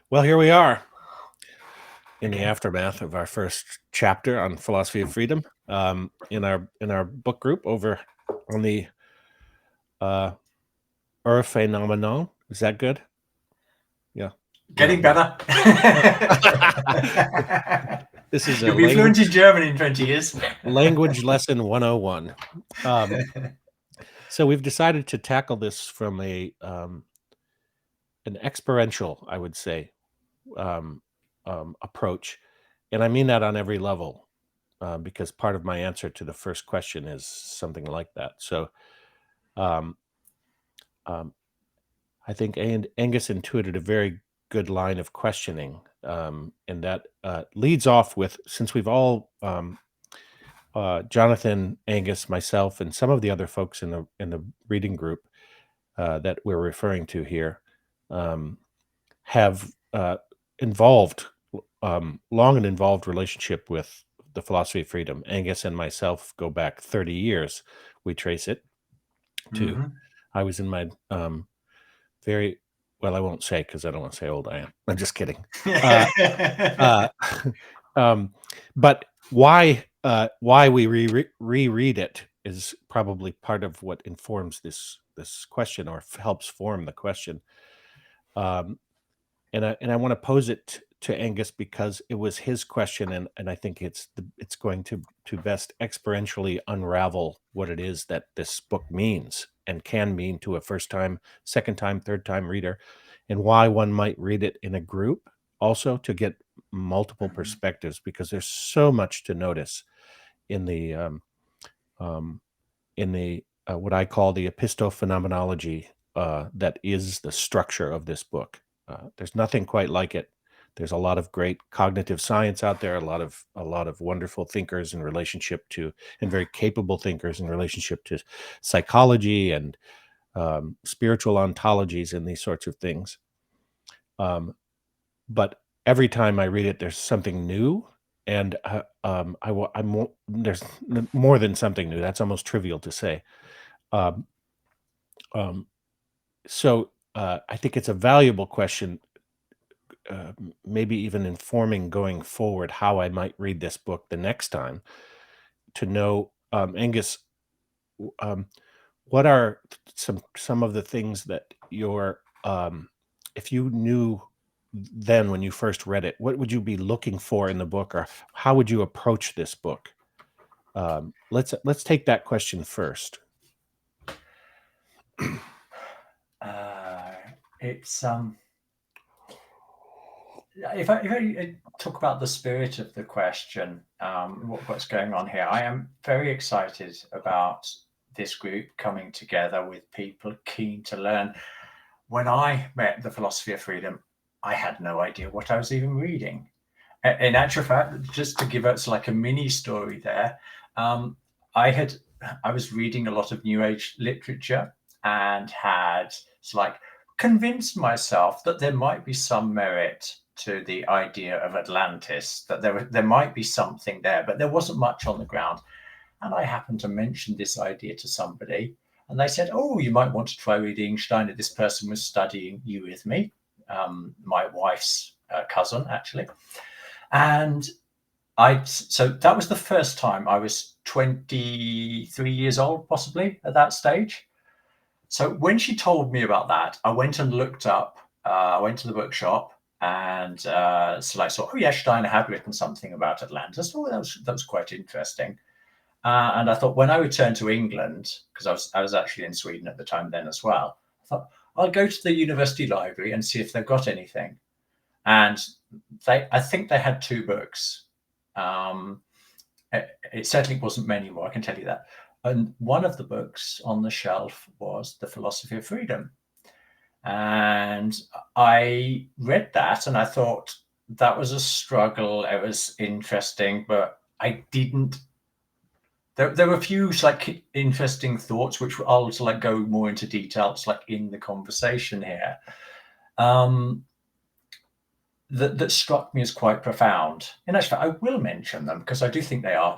Well, here we are in the aftermath of our first chapter on philosophy of freedom, in our book group over on the phenomenon. Is that good? Yeah. Getting No. better. This is a You'll be fluent in German in 20 years. language lesson 101. So we've decided to tackle this from an experiential, I would say, approach, and I mean that on every level. Because part of my answer to the first question is something like that. So um, um, I think Angus intuited a very good line of questioning, and that leads off with, since we've all, Jonathan, Angus, myself, and some of the other folks in the reading group that we're referring to here, have involved long and involved relationship with the philosophy of freedom. Angus and myself go back 30 years. We trace it to, I was in my very, well, I won't say because I don't want to say old I am. I'm just kidding. Uh, but why we reread it is probably part of what informs this question, or helps form the question. And I want to pose it to Angus because it was his question, and I think it's going to best experientially unravel what it is that this book means and can mean to a first time, second time, third time reader, and why one might read it in a group also to get multiple perspectives, because there's so much to notice in the what I call the epistophenomenology that is the structure of this book. There's nothing quite like it. There's a lot of great cognitive science out there, a lot of wonderful thinkers in relationship to, and very capable thinkers in relationship to psychology and spiritual ontologies and these sorts of things. But every time I read it, there's something new, and there's more than something new. That's almost trivial to say. Um, so I think it's a valuable question, maybe even informing going forward how I might read this book the next time, to know, Angus, what are some of the things that if you knew then when you first read it, what would you be looking for in the book, or how would you approach this book? Let's take that question first. It's if I talk about the spirit of the question, what's going on here, I am very excited about this group coming together with people keen to learn. When I met the philosophy of freedom, I had no idea what I was even reading. In actual fact, just to give us like a mini story there, I was reading a lot of New Age literature and had convinced myself that there might be some merit to the idea of Atlantis, that there might be something there, but there wasn't much on the ground. And I happened to mention this idea to somebody, and they said, "Oh, you might want to try reading Steiner." This person was studying eurythmy, my wife's cousin, actually. And so that was the first time. I was 23 years old, possibly at that stage. So when she told me about that, I went and looked up. I went to the bookshop, and so I saw, oh yeah, Steiner had written something about Atlantis. Oh, that was quite interesting. And I thought, when I returned to England, because I was actually in Sweden at the time then as well, I thought, I'll go to the university library and see if they've got anything. And I think they had 2 books. It certainly wasn't many more, I can tell you that. And one of the books on the shelf was The Philosophy of Freedom. And I read that and I thought that was a struggle. It was interesting, but I didn't. There were a few interesting thoughts, which I'll go more into details in the conversation here. That struck me as quite profound. And actually, I will mention them because I do think they are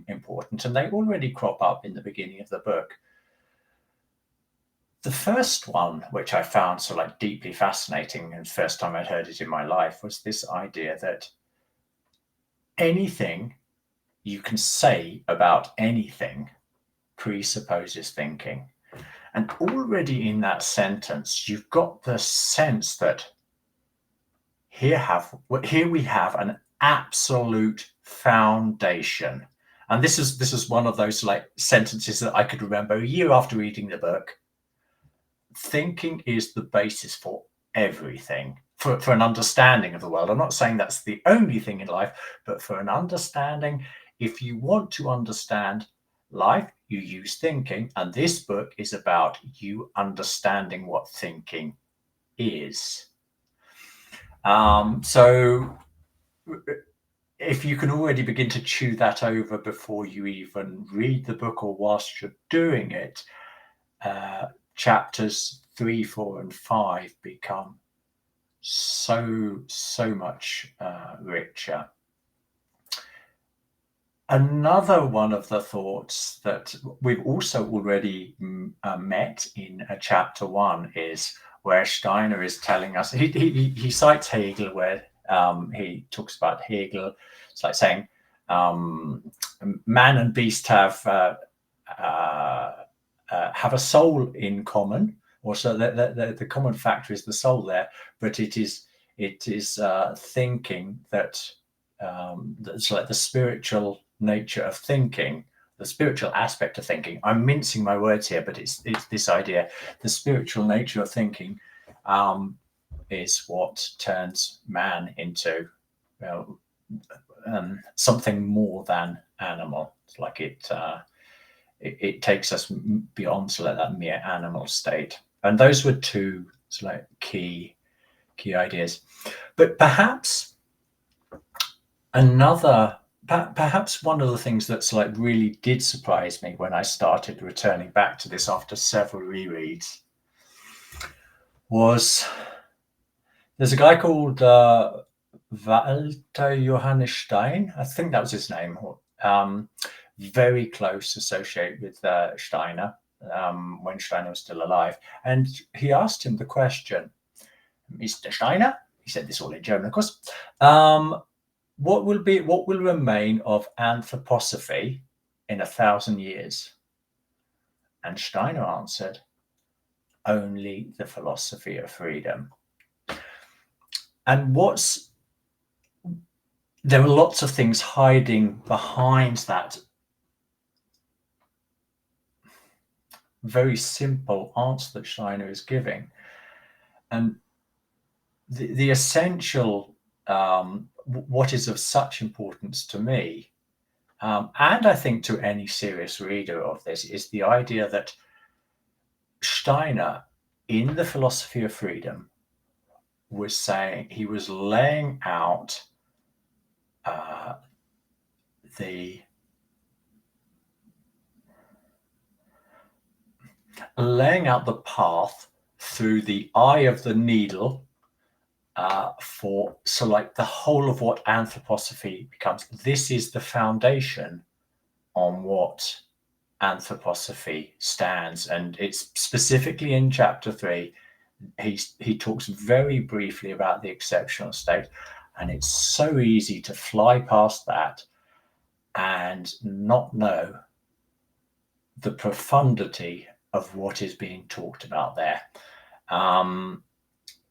important, and they already crop up in the beginning of the book. The first one, which I found so like deeply fascinating, and first time I'd heard it in my life, was this idea that anything you can say about anything presupposes thinking. And already in that sentence, you've got the sense that here we have an absolute foundation. And this is one of those like sentences that I could remember a year after reading the book. Thinking is the basis for everything, for an understanding of the world. I'm not saying that's the only thing in life, but for an understanding. If you want to understand life, you use thinking. And this book is about you understanding what thinking is. So if you can already begin to chew that over before you even read the book or whilst you're doing it, chapters 3, 4, and 5 become so much richer. Another one of the thoughts that we've also already met in chapter 1 is where Steiner is telling us, he cites Hegel, where he talks about Hegel. It's like saying man and beast have a soul in common, or so the common factor is the soul there, but it is thinking that's like the spiritual nature of thinking, the spiritual aspect of thinking. I'm mincing my words here, but it's this idea: the spiritual nature of thinking is what turns man into something more than animal. It's like it takes us beyond sort of that mere animal state. And those were two sort of like key ideas. But perhaps perhaps one of the things that's like really did surprise me when I started returning back to this after several rereads was there's a guy called Walter Johannes Stein. I think that was his name. Very close associate with Steiner when Steiner was still alive. And he asked him the question, Mr. Steiner, he said this all in German, of course, what will remain of anthroposophy in 1,000 years? And Steiner answered, only the philosophy of freedom. And there are lots of things hiding behind that very simple answer that Steiner is giving. And the essential, what is of such importance to me, and I think to any serious reader of this, is the idea that Steiner, in the philosophy of freedom, was saying, he was laying out the path through the eye of the needle for like the whole of what anthroposophy becomes. This is the foundation on what anthroposophy stands, and it's specifically in chapter 3. He talks very briefly about the exceptional state, and it's so easy to fly past that and not know the profundity of what is being talked about there.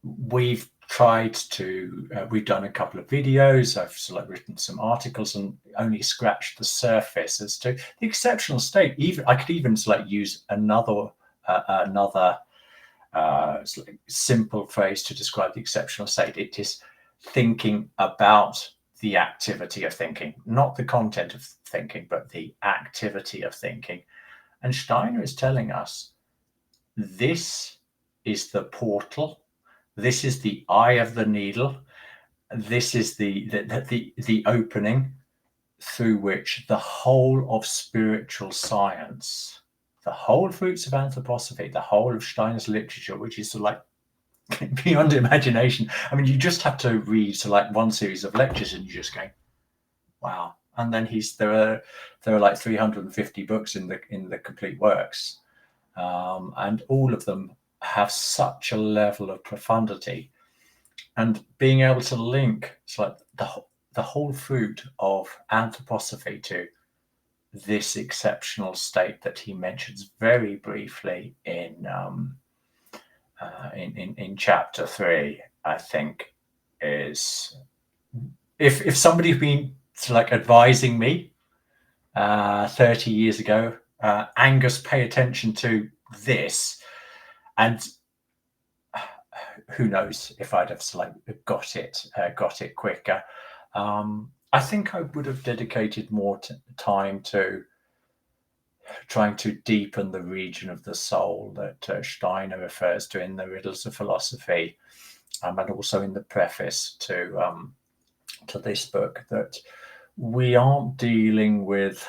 We've tried to, we've done a couple of videos, I've sort of written some articles and only scratched the surface as to the exceptional state. Even I could even sort of use another simple phrase to describe the exceptional state. It is thinking about the activity of thinking, not the content of thinking, but the activity of thinking. And Steiner is telling us this is the portal, this is the eye of the needle, this is the opening through which the whole of spiritual science, the whole fruits of anthroposophy, the whole of Steiner's literature, which is sort of like beyond imagination. I mean, you just have to read to like one series of lectures and you just go, wow. And then there are like 350 books in the complete works. and all of them have such a level of profundity. And being able to link, it's like the whole fruit of anthroposophy to this exceptional state that he mentions very briefly in chapter 3, I think, is if somebody had been like advising me 30 years ago, Angus, pay attention to this, and who knows if I'd have like got it quicker. I think I would have dedicated more time to trying to deepen the region of the soul that Steiner refers to in the Riddles of Philosophy, and also in the preface to this book, that we aren't dealing with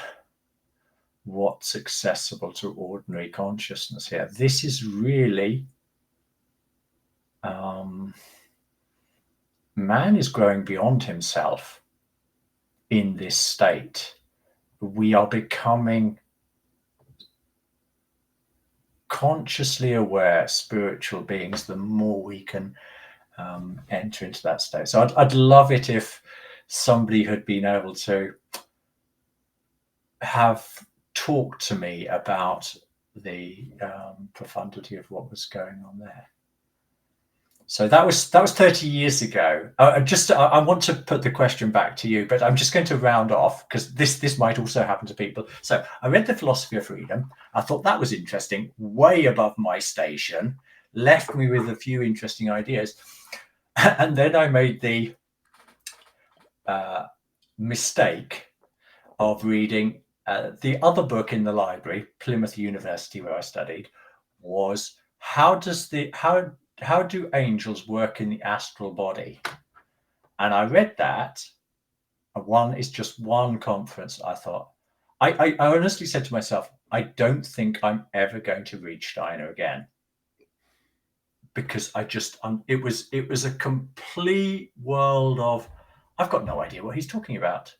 what's accessible to ordinary consciousness here. This is really man is growing beyond himself in this state. We are becoming consciously aware spiritual beings the more we can enter into that state. So I'd love it if somebody had been able to have talked to me about the profundity of what was going on there. So that was 30 years ago. I want to put the question back to you, but I'm just going to round off because this might also happen to people. So I read The Philosophy of Freedom. I thought that was interesting, way above my station, left me with a few interesting ideas. And then I made the mistake of reading the other book in the library, Plymouth University, where I studied, was how do angels work in the astral body? And I read that. It's just one conference. I thought, I honestly said to myself, I don't think I'm ever going to read Steiner again, because I just it was a complete world of, I've got no idea what he's talking about.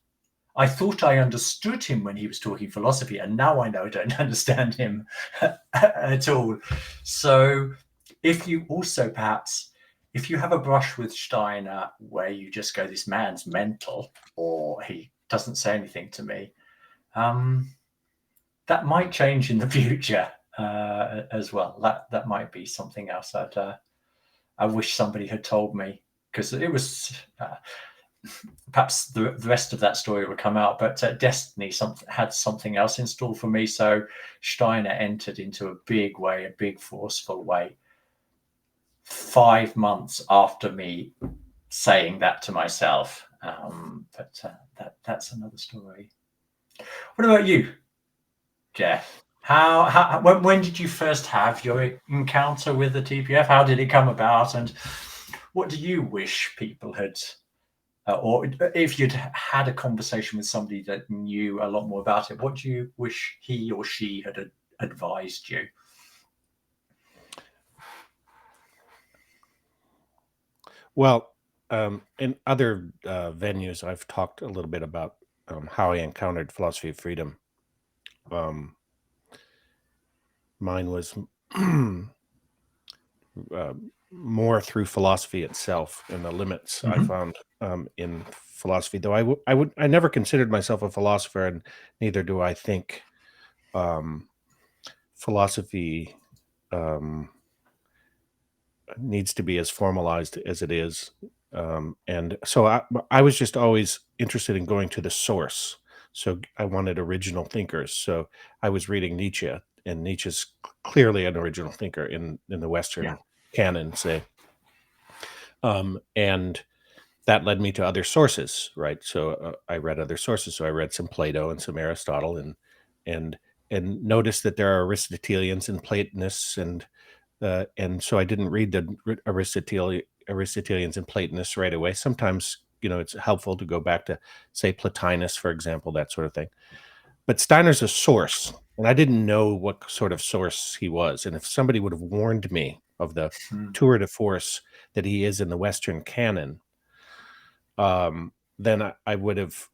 I thought I understood him when he was talking philosophy, and now I know I don't understand him at all. So if you also perhaps, if you have a brush with Steiner where you just go, this man's mental, or he doesn't say anything to me, that might change in the future as well. That might be something else I wish somebody had told me, because it was perhaps the rest of that story will come out, but destiny had something else in store for me. So Steiner entered into a big way, a big forceful way, 5 months after me saying that to myself. But that's another story. What about you, Jeff? When did you first have your encounter with the TPF? How did it come about, and what do you wish people had, or if you'd had a conversation with somebody that knew a lot more about it, what do you wish he or she had advised you? Well, in other venues, I've talked a little bit about how I encountered philosophy of freedom. Mine was more through philosophy itself and the limits I found in philosophy. Though I never considered myself a philosopher, and neither do I think philosophy needs to be as formalized as it is. And so I was just always interested in going to the source. So I wanted original thinkers. So I was reading Nietzsche, and Nietzsche's clearly an original thinker in the Western canon, say. And that led me to other sources, right? So I read other sources. So I read some Plato and some Aristotle, and noticed that there are Aristotelians and Platonists, and so I didn't read the Aristotelians and Platonists right away. Sometimes, it's helpful to go back to, say, Plotinus, for example, that sort of thing. But Steiner's a source, and I didn't know what sort of source he was. And if somebody would have warned me of the tour de force that he is in the Western canon, then I would have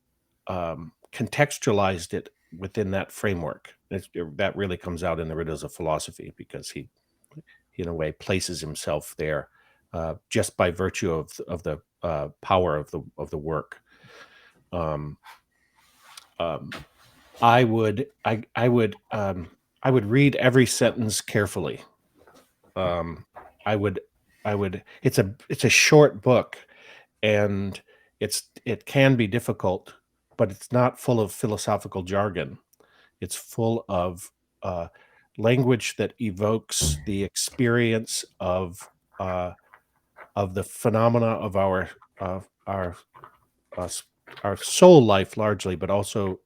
contextualized it within that framework. That really comes out in the Riddles of Philosophy, because he in a way places himself there just by virtue of the power of the work. Um, um, I would read every sentence carefully. I would It's a short book, and it can be difficult, but it's not full of philosophical jargon. It's full of uh, language that evokes the experience uh, of the phenomena of uh, our uh, s- our soul life largely, but also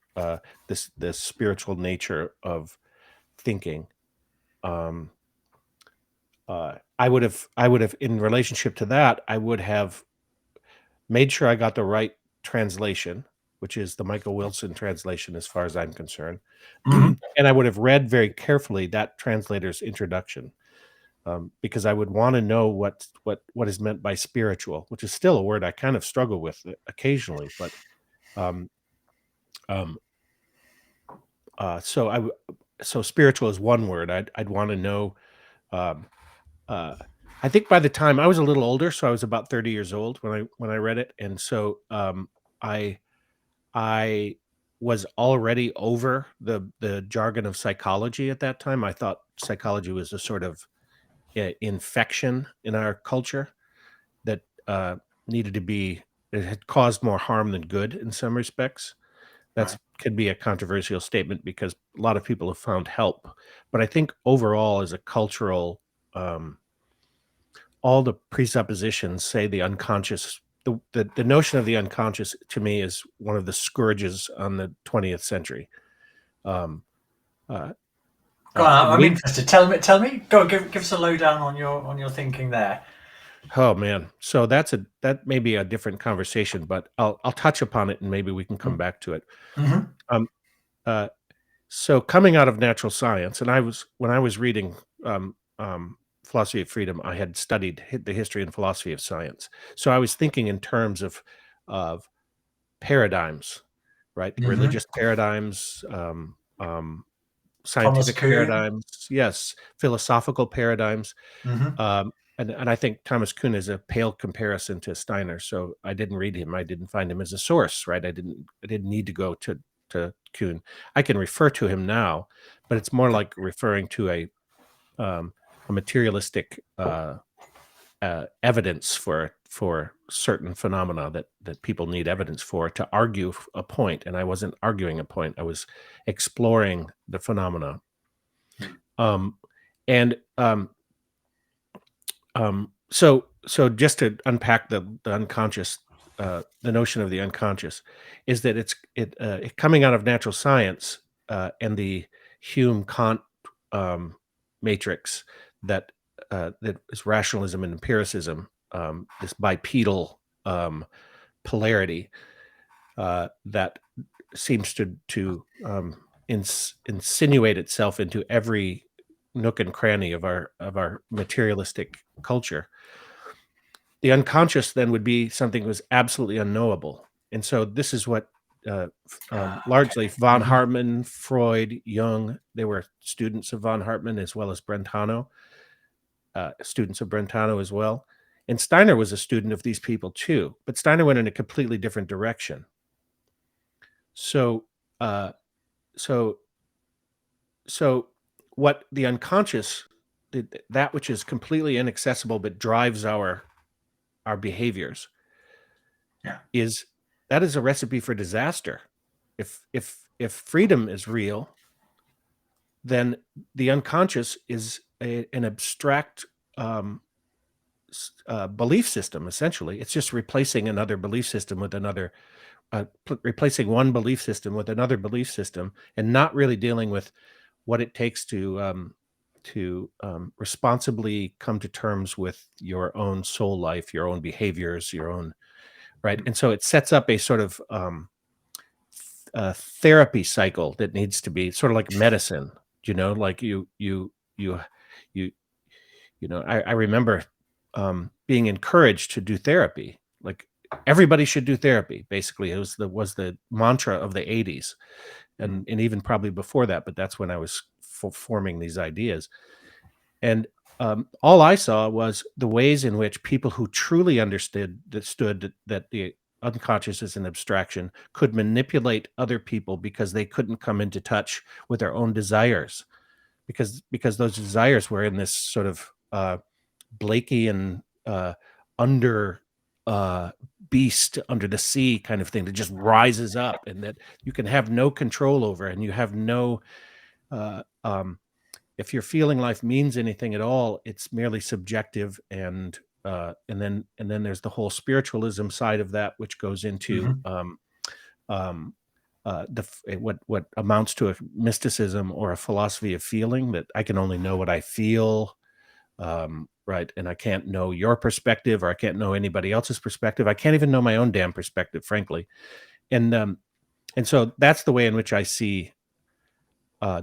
this spiritual nature of thinking. Um, I would have, in relationship to that, I would have made sure I got the right translation, which is the Michael Wilson translation, as far as I'm concerned. Mhm. And I would have read very carefully that translator's introduction, because I would want to know what is meant by spiritual, which is still a word I kind of struggle with occasionally. But um, um, so so spiritual is one word. I'd want to know. Um, uh, I think by the time I was a little older, so I was about 30 years old when I read it, and so I I was already over the jargon of psychology at that time. I thought psychology was a sort of infection in our culture that needed to be it had caused more harm than good in some respects. That's Right. could be a controversial statement, because a lot of people have found help. But I think overall, as a cultural, um, all the presuppositions say the unconscious. The notion of the unconscious, to me, is one of the scourges on the 20th century. Um, uh, Go on, I'm we interested. Tell me. Go give us a lowdown on your thinking there. Oh man, so that may be a different conversation, but I'll touch upon it, and maybe we can come back to it. Mm-hmm. Um, uh, so coming out of natural science, and when I was reading philosophy of freedom, I had studied the history and philosophy of science. So I was thinking in terms of paradigms, right? Mm-hmm. Religious paradigms, Thomas scientific Kuhn. paradigms, yes, philosophical paradigms. Mm-hmm. And I think Thomas Kuhn is a pale comparison to Steiner. So I didn't read him. I didn't find him as a source, right? I didn't need to go to Kuhn. I can refer to him now, but it's more like referring to a materialistic evidence for certain phenomena that people need evidence for to argue a point. And I wasn't arguing a point. I was exploring the phenomena. Um, and so just to unpack the unconscious, the notion of the unconscious is that it coming out of natural science and the Hume Kant um, matrix that is rationalism and empiricism, this bipedal polarity that seems to insinuate itself into every nook and cranny of our materialistic culture. The unconscious then would be something that was absolutely unknowable. And so this is what Okay. largely von Mm-hmm. Hartmann, Freud, Jung, they were students of von Hartmann, as well as Brentano, students of Brentano as well. And Steiner was a student of these people too, but Steiner went in a completely different direction. So, uh, so, so what the unconscious, that which is completely inaccessible but drives our behaviors, Yeah. is that is a recipe for disaster. If freedom is real, then the unconscious is an abstract belief system. Essentially, it's just replacing another belief system with another, replacing one belief system with another belief system, and not really dealing with what it takes to responsibly come to terms with your own soul life, your own behaviors, your own right. And so it sets up a sort of therapy cycle that needs to be sort of like medicine. Like you I remember being encouraged to do therapy. Like everybody should do therapy. Basically, it was the mantra of the '80s. and even probably before that, but that's when I was forming these ideas. And all I saw was the ways in which people who truly understood that the unconscious is an abstraction could manipulate other people because they couldn't come into touch with their own desires, because those desires were in this sort of Blakean under beast under the sea kind of thing that just rises up and that you can have no control over, and you have no uh, um, if your feeling life means anything at all, it's merely subjective. And then there's the whole spiritualism side of that, which goes into um, what amounts to a mysticism or a philosophy of feeling, that I can only know what I feel, right? And I can't know your perspective, or I can't know anybody else's perspective. I can't even know my own damn perspective, frankly. And so that's the way in which I see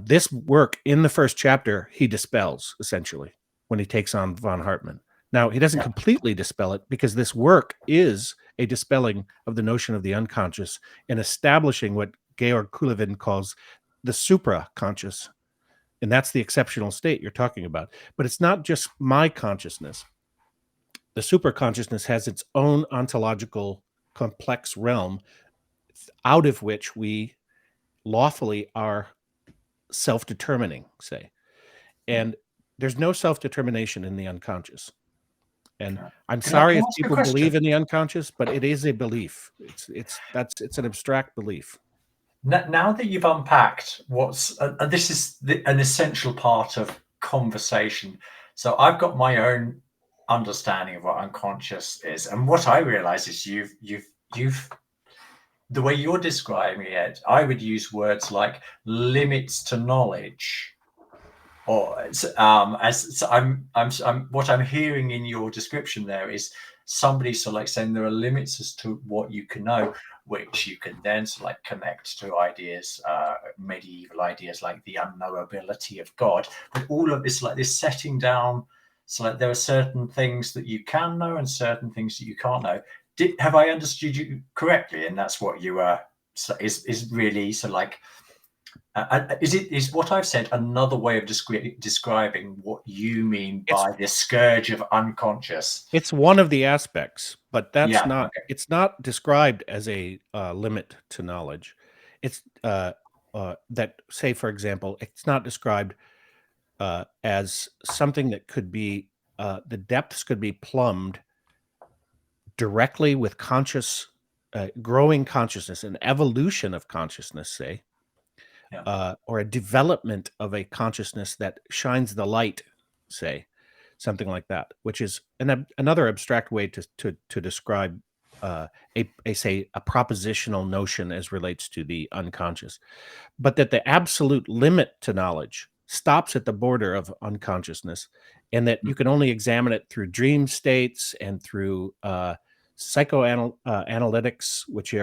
this work. In the first chapter, he dispels, essentially, when he takes on von Hartmann. Now, he doesn't completely dispel it, because this work is a dispelling of the notion of the unconscious and establishing what Georg Kuhlevin calls the supra-conscious. And that's the exceptional state you're talking about. But it's not just my consciousness. The super-consciousness has its own ontological complex realm, out of which we lawfully are self-determining, say. And there's no self-determination in the unconscious. And I'm Can I sorry if ask a people believe question? in the unconscious, but it is a belief. It's an abstract belief. Now that you've unpacked this is an essential part of conversation. So I've got my own understanding of what unconscious is, and what I realize is you've the way you're describing it, I would use words like limits to knowledge, or as so I'm what I'm hearing in your description there is somebody sort of like saying there are limits as to what you can know, which you can then sort of like connect to ideas, medieval ideas like the unknowability of God. But all of this, like this setting down, so like there are certain things that you can know and certain things that you can't know. Have I understood you correctly? And that's what you are is really so like. Is what I've said another way of describing what you mean It's by the scourge of unconscious? it's one of the aspects, but Yeah. Okay. it's not described as a limit to knowledge. It's that, say, for example, it's not described as something that could be the depths could be plumbed directly with growing consciousness, an evolution of consciousness, say, Yeah. or a development of a consciousness that shines the light, say, something like that, which is another abstract way to describe a propositional notion as relates to the unconscious. But that the absolute limit to knowledge stops at the border of unconsciousness, and that you can only examine it through dream states and through psychoanalytics, which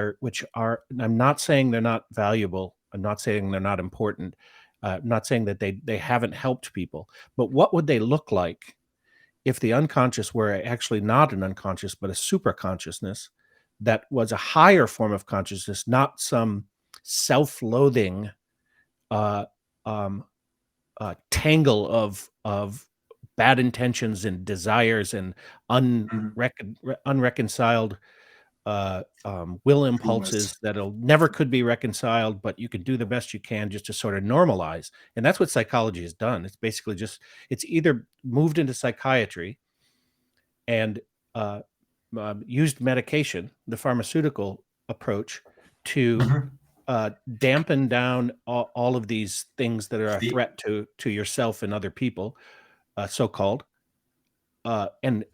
are. I'm not saying they're not valuable. I'm not saying they're not important. I'm not saying that they haven't helped people. But what would they look like if the unconscious were actually not an unconscious, but a super consciousness that was a higher form of consciousness, not some self-loathing uh, um, tangle of bad intentions and desires and unreconciled will impulses that'll never could be reconciled, but you can do the best you can just to sort of normalize. And that's what psychology has done. It's basically just, it's either moved into psychiatry and used medication, the pharmaceutical approach, to dampen down all of these things that are a threat to yourself and other people, so-called, and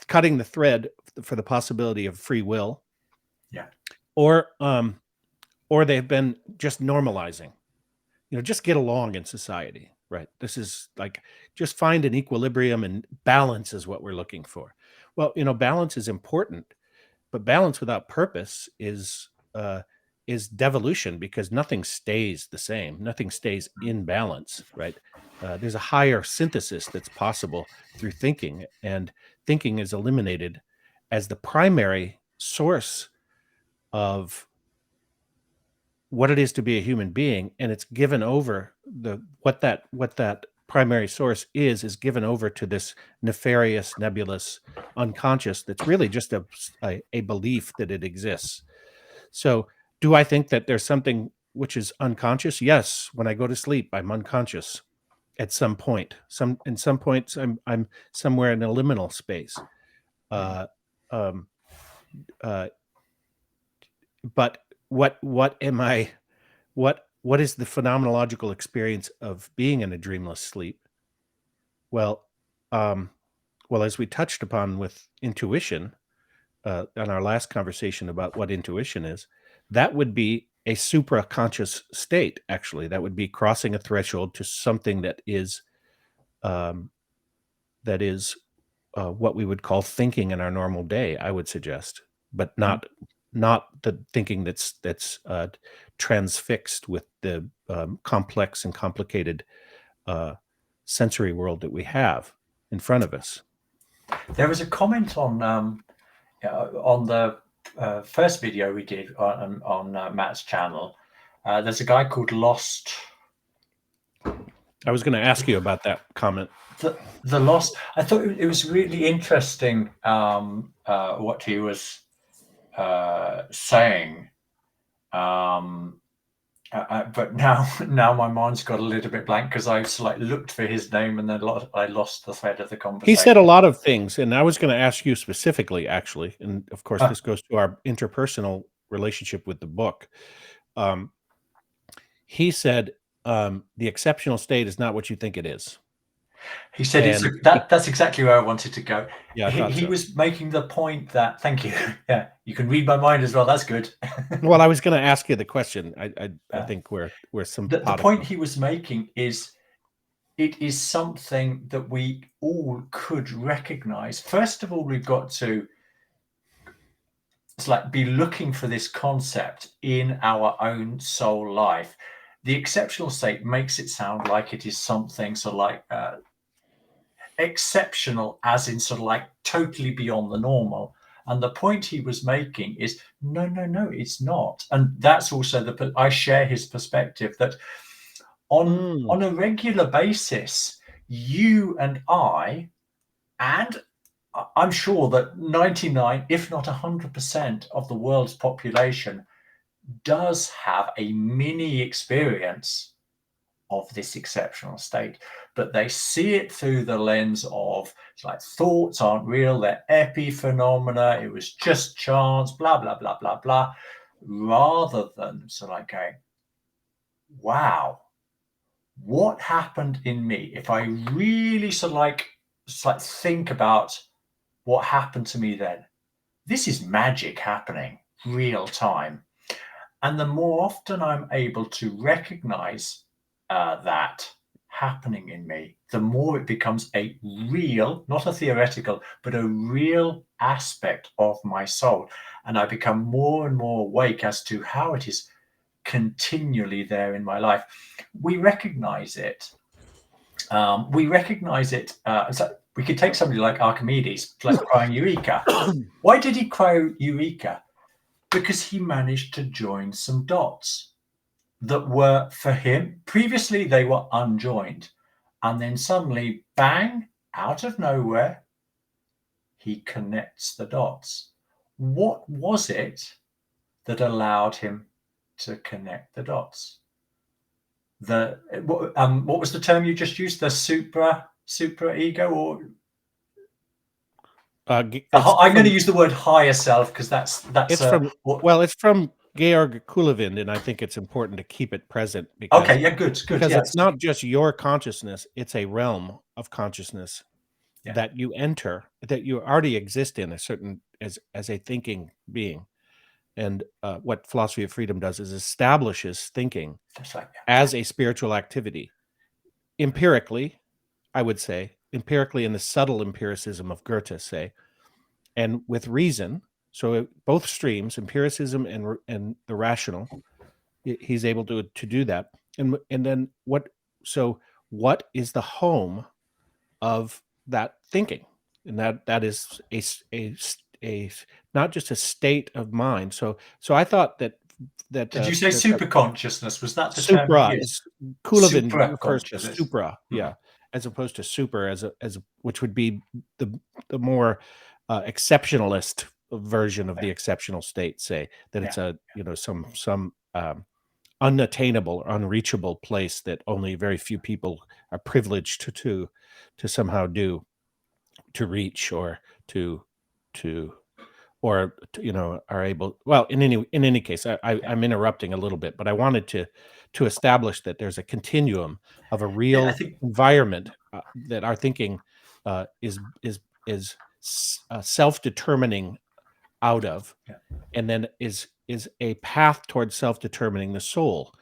cutting the thread for the possibility of free will, Yeah. or they've been just normalizing, just get along in society, right? This is like, just find an equilibrium, and balance is what we're looking for. Well, balance is important, but balance without purpose is devolution, because nothing stays the same. Nothing stays in balance, right? There's a higher synthesis that's possible through thinking, and thinking is eliminated as the primary source of what it is to be a human being, and it's given over what that primary source is given over to this nefarious, nebulous unconscious that's really just a belief that it exists. So, do I think that there's something which is unconscious? Yes. When I go to sleep, I'm unconscious at some point. In some points, I'm somewhere in a liminal space. Uh, um, uh, but what am I? What is the phenomenological experience of being in a dreamless sleep? Well, um, well, as we touched upon with intuition, on our last conversation about what intuition is, that would be a supraconscious state, actually. That would be crossing a threshold to something um, that is what we would call thinking in our normal day, I would suggest, but not the thinking that's transfixed with the complex and complicated uh, sensory world that we have in front of us. There was a comment on the first video we did on Matt's channel. There's a guy called Lost. I was going to ask you about that comment. The Lost. I thought it was really interesting what he was saying. But now my mind's got a little bit blank because I looked for his name and then I lost the thread of the conversation. He said a lot of things, and I was going to ask you specifically, actually, and of course, this goes to our interpersonal relationship with the book. He said the exceptional state is not what you think it is. He said that's exactly where I wanted to go. Yeah, he was making the point that, thank you. Yeah, you can read my mind as well. That's good. Well, I was going to ask you the question. I think we're some. The point he was making is it is something that we all could recognize. First of all, we've got to be looking for this concept in our own soul life. The exceptional state makes it sound like it is something exceptional, as in totally beyond the normal. And the point he was making is no, it's not. And that's also I share his perspective that on a regular basis, you and I, and I'm sure that 99, if not 100% of the world's population does have a mini experience of this exceptional state, but they see it through the lens of thoughts aren't real, they're epiphenomena, it was just chance, blah, blah, blah, blah, blah, rather than going, wow, what happened in me? If I really think about what happened to me then, this is magic happening real time. And the more often I'm able to recognize that happening in me, the more it becomes a real, not a theoretical, but a real aspect of my soul. And I become more and more awake as to how it is continually there in my life. We recognize it. So we could take somebody like Archimedes, crying Eureka. Why did he cry Eureka? Because he managed to join some dots that were, for him, previously they were unjoined. And then suddenly, bang, out of nowhere, he connects the dots. What was it that allowed him to connect the dots? What was the term you just used? The supra ego, or I'm going to use the word higher self because that's it's from Georg Kulevind, and I think it's important to keep it present. Good. Because it's not just your consciousness; it's a realm of consciousness that you enter, that you already exist in as a thinking being. And what Philosophy of Freedom does is establishes thinking as a spiritual activity. Empirically, I would say, empirically in the subtle empiricism of Goethe, say, and with reason. So both streams, empiricism and the rational, he's able to do that. And then what is the home of that thinking? And that is a not just a state of mind. So I thought that that Did you say that super consciousness? Was that the term you supra used? is Kulovin Supra refers to consciousness. supra, yeah, as opposed to super, which would be the more exceptionalist version of the exceptional state. Say that it's a some unattainable or unreachable place that only very few people are privileged to somehow to reach or to are able. Well, in any case, I'm interrupting a little bit, but I wanted to establish that there's a continuum of a Yeah, I real think environment that our thinking is self-determining out of, yeah. and then is a path towards self-determining the soul.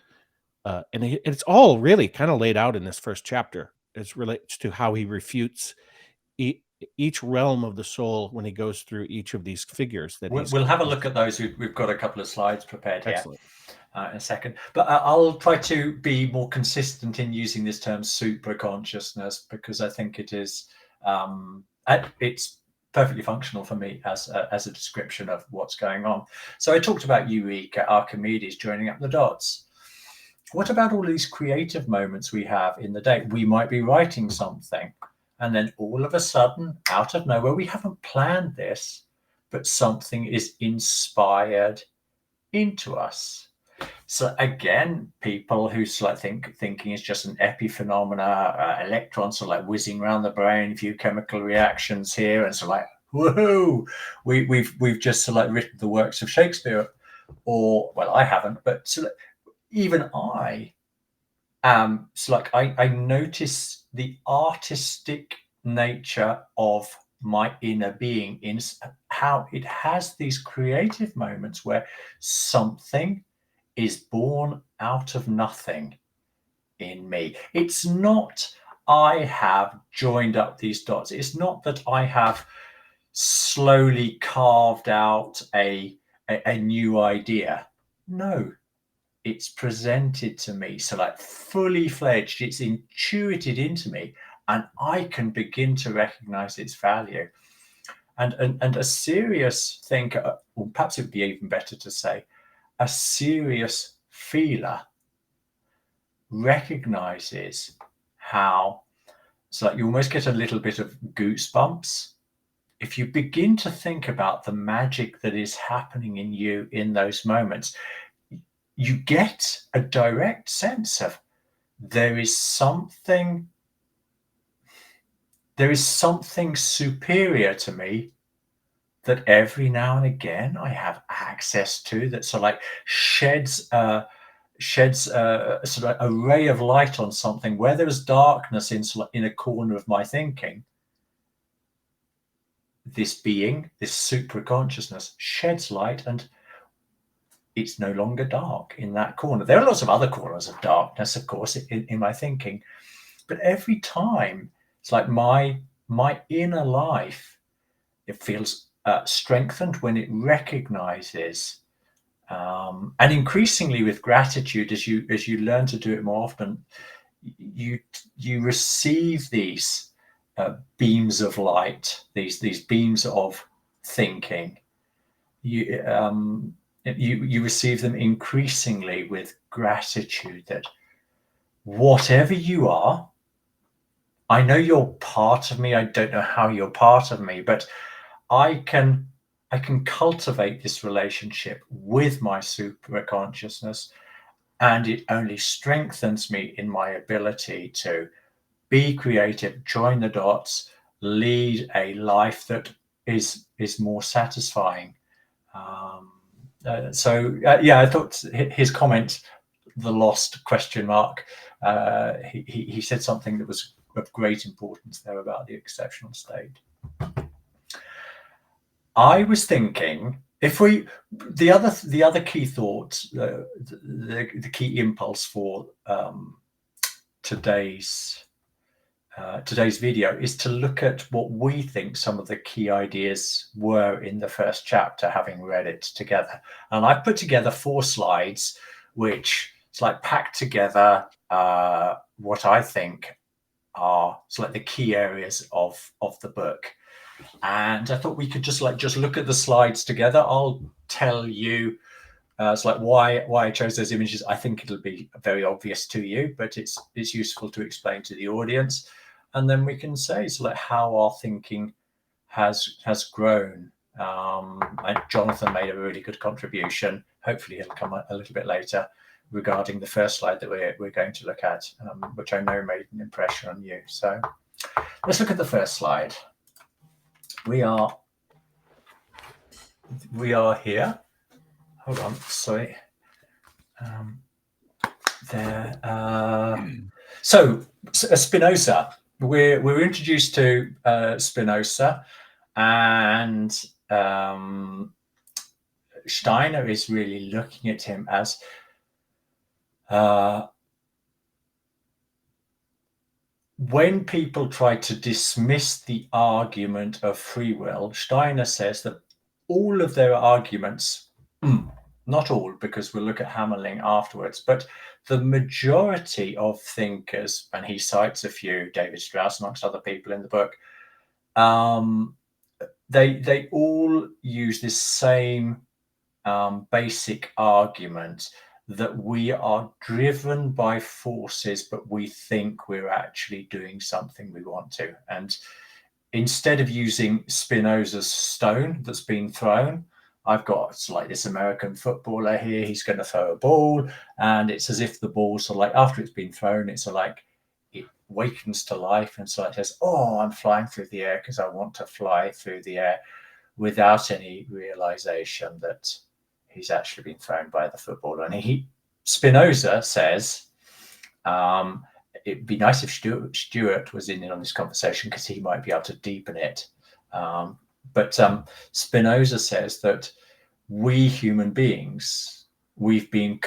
And it's all really kind of laid out in this first chapter. It relates to how he refutes each realm of the soul when he goes through each of these figures that We'll have a look at those. We've got a couple of slides prepared here excellent. In a second, but I'll try to be more consistent in using this term super consciousness, because I think it's perfectly functional for me as a description of what's going on. So I talked about Eureka, Archimedes joining up the dots. What about all these creative moments we have in the day? We might be writing something, and then all of a sudden, out of nowhere, we haven't planned this, but something is inspired into us. So again, people who thinking is just an epiphenomena, electrons are like whizzing around the brain, a few chemical reactions here, and so like, woohoo, we've just written the works of Shakespeare, or well, I haven't, but even I I notice the artistic nature of my inner being in how it has these creative moments where something is born out of nothing in me. It's not I have joined up these dots. It's not that I have slowly carved out a new idea. No, it's presented to me. So fully fledged, it's intuited into me, and I can begin to recognize its value. And a serious thinker, or perhaps it would be even better to say, a serious feeler recognizes how you almost get a little bit of goosebumps if you begin to think about the magic that is happening in you in those moments. You get a direct sense of there is something superior to me that every now and again I have access to, that sheds a ray of light on something where there is darkness in a corner of my thinking. This being, this super consciousness, sheds light, and it's no longer dark in that corner. There are lots of other corners of darkness, of course, in my thinking, but every time it's like my inner life, it feels strengthened when it recognizes, and increasingly with gratitude, as you learn to do it more often, you receive these beams of light, these beams of thinking. You receive them increasingly with gratitude, that whatever you are, I know you're part of me. I don't know how you're part of me, but I can cultivate this relationship with my super consciousness, and it only strengthens me in my ability to be creative, join the dots, lead a life that is more satisfying. I thought his comment, the lost question mark, he said something that was of great importance there about the exceptional state. I was thinking, the other key thought, the key impulse for today's video is to look at what we think some of the key ideas were in the first chapter, having read it together. And I've put together 4 slides, which packed together what I think are the key areas of the book. And I thought we could just look at the slides together. I'll tell you It's like why I chose those images. I think it'll be very obvious to you, but it's useful to explain to the audience, and then we can say so like how our thinking has grown. And Jonathan made a really good contribution. Hopefully, he'll come a little bit later regarding the first slide that we're going to look at, which I know made an impression on you. So let's look at the first slide. We are here. Hold on, sorry. So Spinoza. We're introduced to Spinoza, and Steiner is really looking at him as when people try to dismiss the argument of free will, Steiner says that all of their arguments, not all, because we'll look at Hammerling afterwards, but the majority of thinkers, and he cites a few, David Strauss amongst other people in the book, they all use this same basic argument that we are driven by forces, but we think we're actually doing something we want to. And instead of using Spinoza's stone that's been thrown, I've got like this American footballer here, he's going to throw a ball, and it's as if the ball's sort of like, after it's been thrown, it's sort of like it wakens to life, and so it says, oh, I'm flying through the air because I want to fly through the air, without any realization that he's actually been thrown by the footballer. And Spinoza says, it'd be nice if Stuart was in on this conversation because he might be able to deepen it. But Spinoza says that we human beings, we've been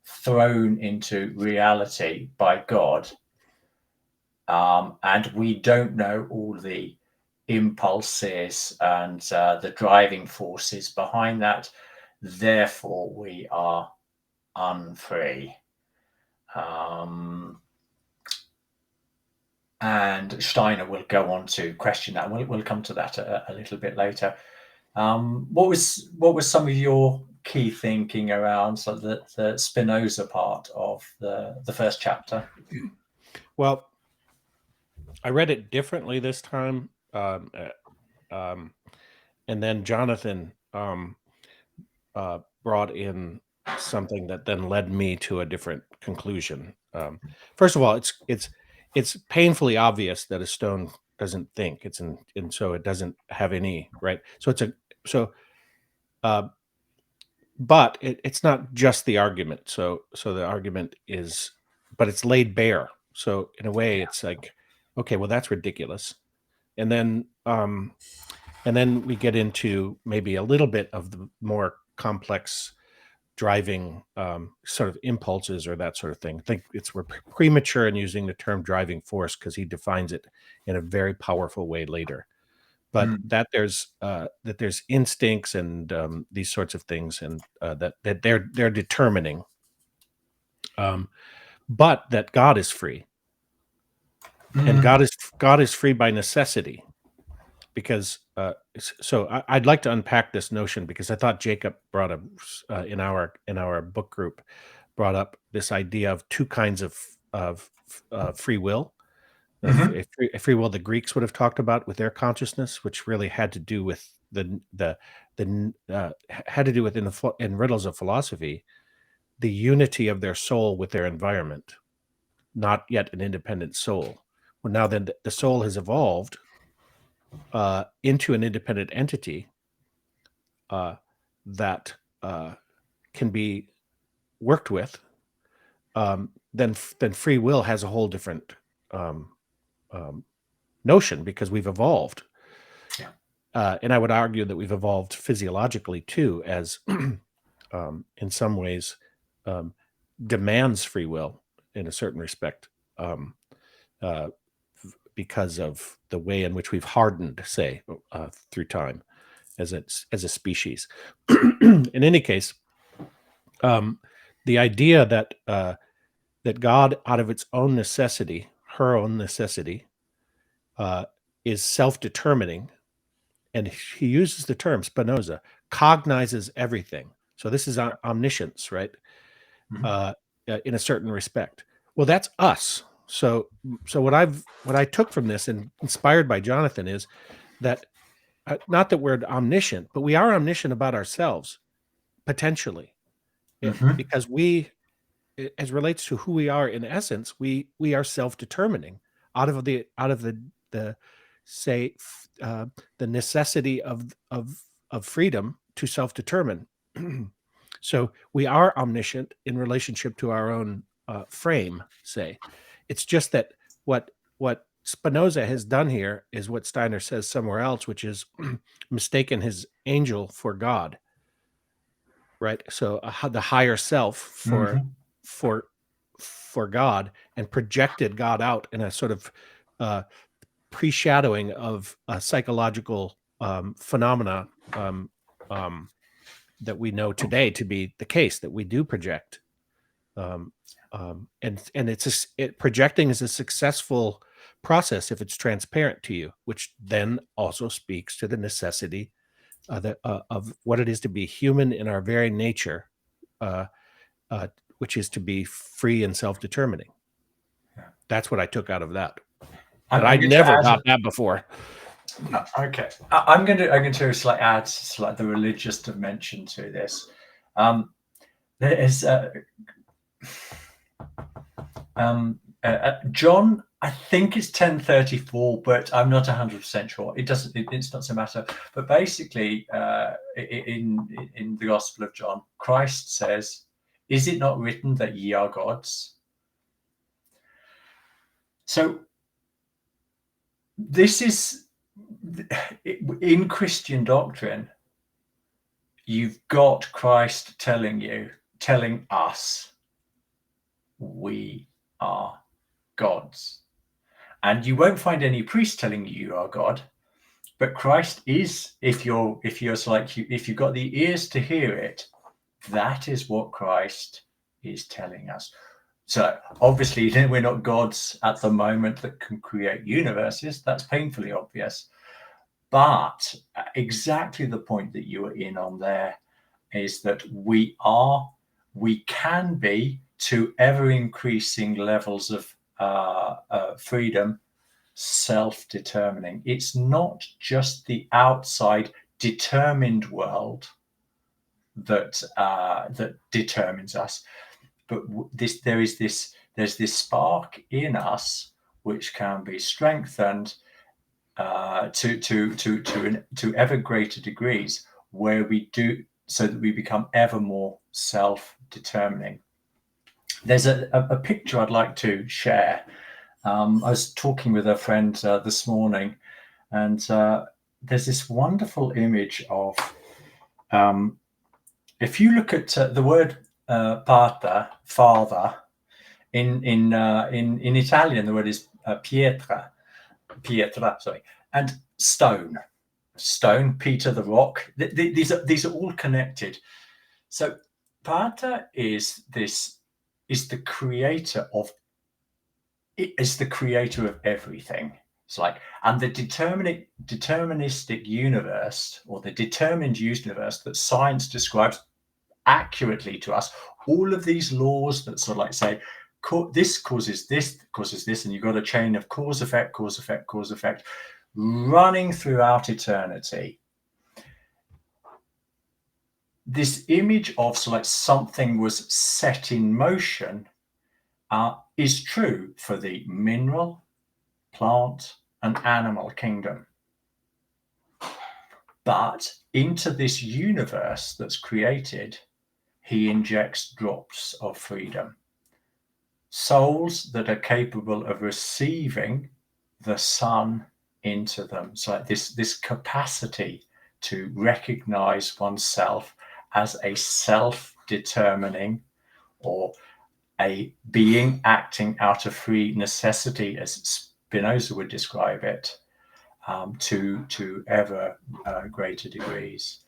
thrown into reality by God, and we don't know all the impulses and the driving forces behind that. Therefore, we are unfree. And Steiner will go on to question that. We'll come to that a little bit later. What was some of your key thinking around the Spinoza part of the first chapter? Well, I read it differently this time, and then Jonathan brought in something that then led me to a different conclusion. First of all, it's painfully obvious that a stone doesn't think. And so it doesn't have any right. But it's not just the argument. So the argument is, but it's laid bare. So in a way, it's like, okay, well, that's ridiculous. And then we get into maybe a little bit of the more complex driving sort of impulses or that sort of thing. I think we're premature in using the term driving force because he defines it in a very powerful way later. But that there's instincts and these sorts of things, and that they're determining, but that God is free, and God is free by necessity. Because so I'd like to unpack this notion, because I thought Jacob brought up in our book group brought up this idea of two kinds of free will. A free will the Greeks would have talked about with their consciousness, which really had to do with in riddles of philosophy, the unity of their soul with their environment, not yet an independent soul. Well, now then the soul has evolved into an independent entity that can be worked with. Then free will has a whole different notion, because we've evolved. And I would argue that we've evolved physiologically too, as in some ways demands free will in a certain respect, because of the way in which we've hardened, say, through time as a species. In any case, the idea that God, out of its own necessity, her own necessity, is self-determining, and he uses the term, Spinoza, cognizes everything. So this is omniscience, right? Mhm. In a certain respect. Well, that's us. So what I took from this, and inspired by Jonathan, is that not that we're omniscient, but we are omniscient about ourselves potentially, Mhm. because we, as relates to who we are in essence, we are self-determining out of the say the necessity of freedom to self-determine. So we are omniscient in relationship to our own frame. Say, it's just that what Spinoza has done here is what Steiner says somewhere else, which is mistaken his angel for God, right? So the higher self Mhm. for for God, and projected God out in a sort of uh, pre-shadowing of a psychological phenomena um, um, that we know today to be the case, that we do project. Um, and projecting is a successful process if it's transparent to you, which then also speaks to the necessity of what it is to be human in our very nature, uh, uh, which is to be free and self-determining. Yeah. That's what I took out of that. I'm But I'd going to never add. got that before. Okay, I'm going to add the religious dimension to this. There is John. I think it's 10:34, but I'm not 100% sure. It doesn't. It's not so matter. But basically, in the Gospel of John, Christ says, "Is it not written that ye are gods?" So this is in Christian doctrine. You've got Christ telling us, we are gods. And you won't find any priest telling you are God, but Christ is. If you've got the ears to hear it, that is what Christ is telling us. So obviously, we're not gods at the moment that can create universes. That's painfully obvious. But exactly the point that you were in on there is that we can be, to ever increasing levels of freedom, self-determining. It's not just the outside determined world that determines us, but there's this spark in us which can be strengthened to ever greater degrees, where we do, so that we become ever more self-determining. There's a picture I'd like to share. I was talking with a friend this morning, and there's this wonderful image of, if you look at the word pater, father, in Italian, the word is pietra, sorry, and stone. Peter the rock. These are all connected. So Pater is the creator of everything. It's like, and the deterministic universe, or the determined universe that science describes accurately to us, all of these laws that sort of like say this causes this, and you've got a chain of cause effect running throughout eternity. This image of something was set in motion is true for the mineral, plant, and animal kingdom. But into this universe that's created, he injects drops of freedom. Souls that are capable of receiving the sun into them. So this capacity to recognize oneself as a self-determining, or a being acting out of free necessity, as Spinoza would describe it, to ever greater degrees.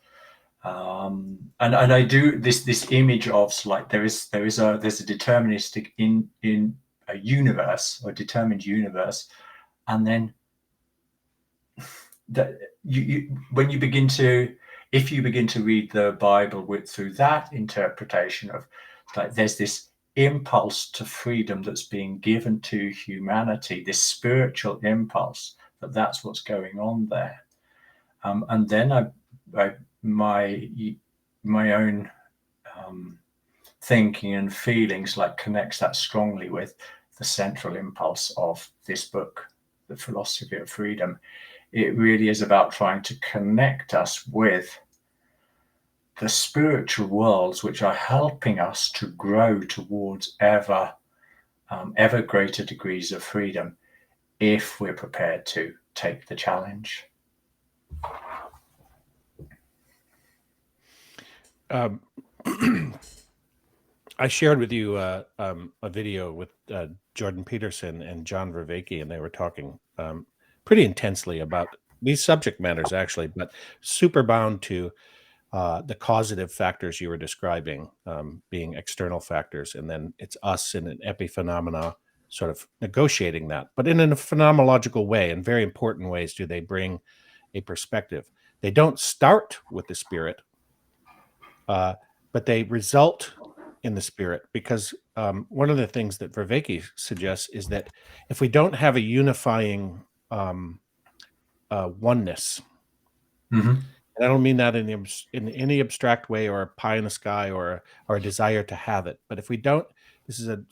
And I do this image of there's a deterministic in a universe, or a determined universe, and then that you when you begin to if you begin to read the Bible through that interpretation of, like, there's this impulse to freedom that's being given to humanity, this spiritual impulse, that's what's going on there. And then my own thinking and feelings like connects that strongly with the central impulse of this book, The Philosophy of Freedom. It really is about trying to connect us with the spiritual worlds which are helping us to grow towards ever greater degrees of freedom, if we're prepared to take the challenge. I shared with you a video with Jordan Peterson and John Vervaeke, and they were talking pretty intensely about these subject matters, actually, but super bound to the causative factors you were describing, being external factors, and then it's us in an epiphenomena sort of negotiating that. But in a phenomenological way, in very important ways, do they bring a perspective. They don't start with the spirit, but they result in the spirit, because one of the things that Vervaeke suggests is that if we don't have a unifying oneness, Mm-hmm. and I don't mean that in any abstract way or a pie in the sky or a desire to have it, but if we don't, this is a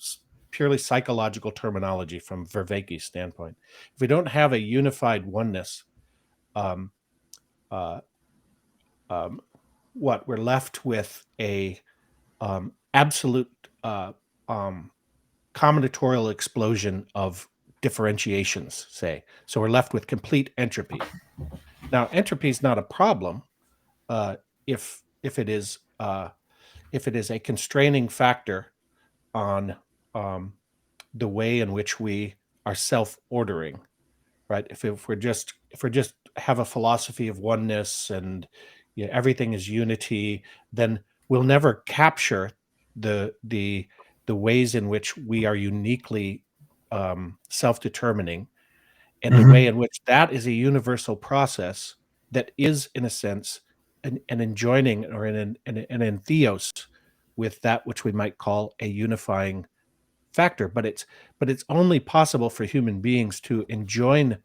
purely psychological terminology from Vervaeke's standpoint. If we don't have a unified oneness, um, uh, what we're left with a absolute combinatorial explosion of differentiations, say. So we're left with complete entropy. Now, entropy is not a problem if it is a constraining factor on the way in which we are self-ordering, right? If we're just have a philosophy of oneness and everything is unity, then we'll never capture the ways in which we are uniquely self-determining, and the way Mm-hmm. in which that is a universal process that is, in a sense, an enjoining or an entheos with that which we might call a unifying factor. But it's only possible for human beings to enjoin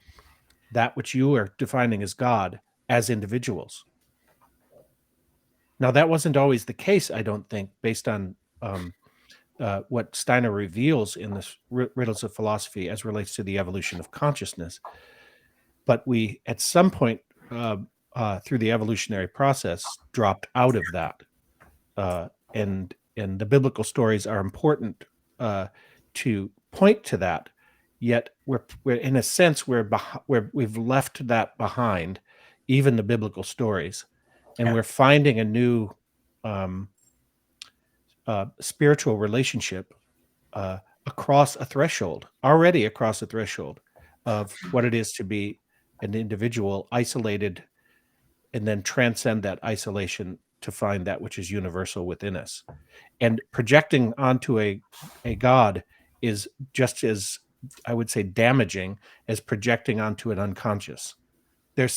that which you are defining as God as individuals. Now, that wasn't always the case, I don't think, based on what Steiner reveals in the Riddles of Philosophy as relates to the evolution of consciousness. But we, at some point through the evolutionary process, dropped out of that. And the biblical stories are important to point to that. Yet we're in a sense we've left that behind, even the biblical stories, and Yeah. we're finding a new spiritual relationship across a threshold, already across a threshold of what it is to be an individual, isolated, and then transcend that isolation to find that which is universal within us. And projecting onto a God is just as, I would say, damaging as projecting onto an unconscious. There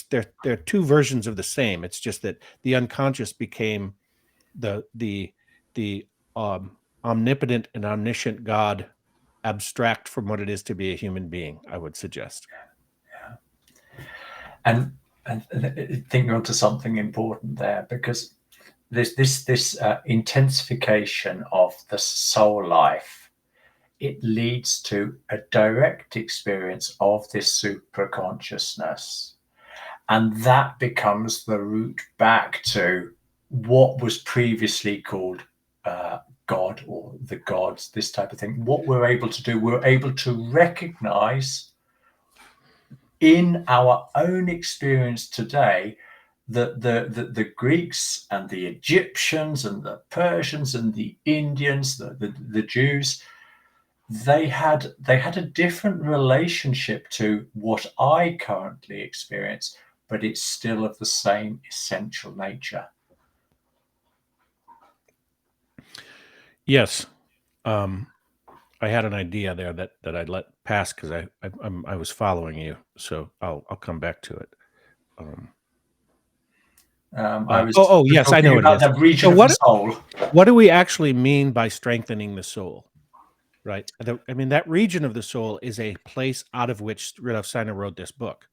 are two versions of the same. It's just that the unconscious became the omnipotent and omniscient God, abstract from what it is to be a human being, I would suggest. And thinking onto something important there, because this intensification of the soul life, it leads to a direct experience of this superconsciousness, and that becomes the route back to what was previously called God or the gods, this type of thing. What we're able to do, we're able to recognize in our own experience today that the Greeks and the Egyptians and the Persians and the Indians, the Jews, they had a different relationship to what I currently experience, but it's still of the same essential nature. Yes. I had an idea there that I'd let pass because I was following you, so I'll come back to it. I was Yes, I know talking what it about is. the region So of the soul. what do we actually mean by strengthening the soul? Right. I mean, that region of the soul is a place out of which Rudolf Steiner wrote this book.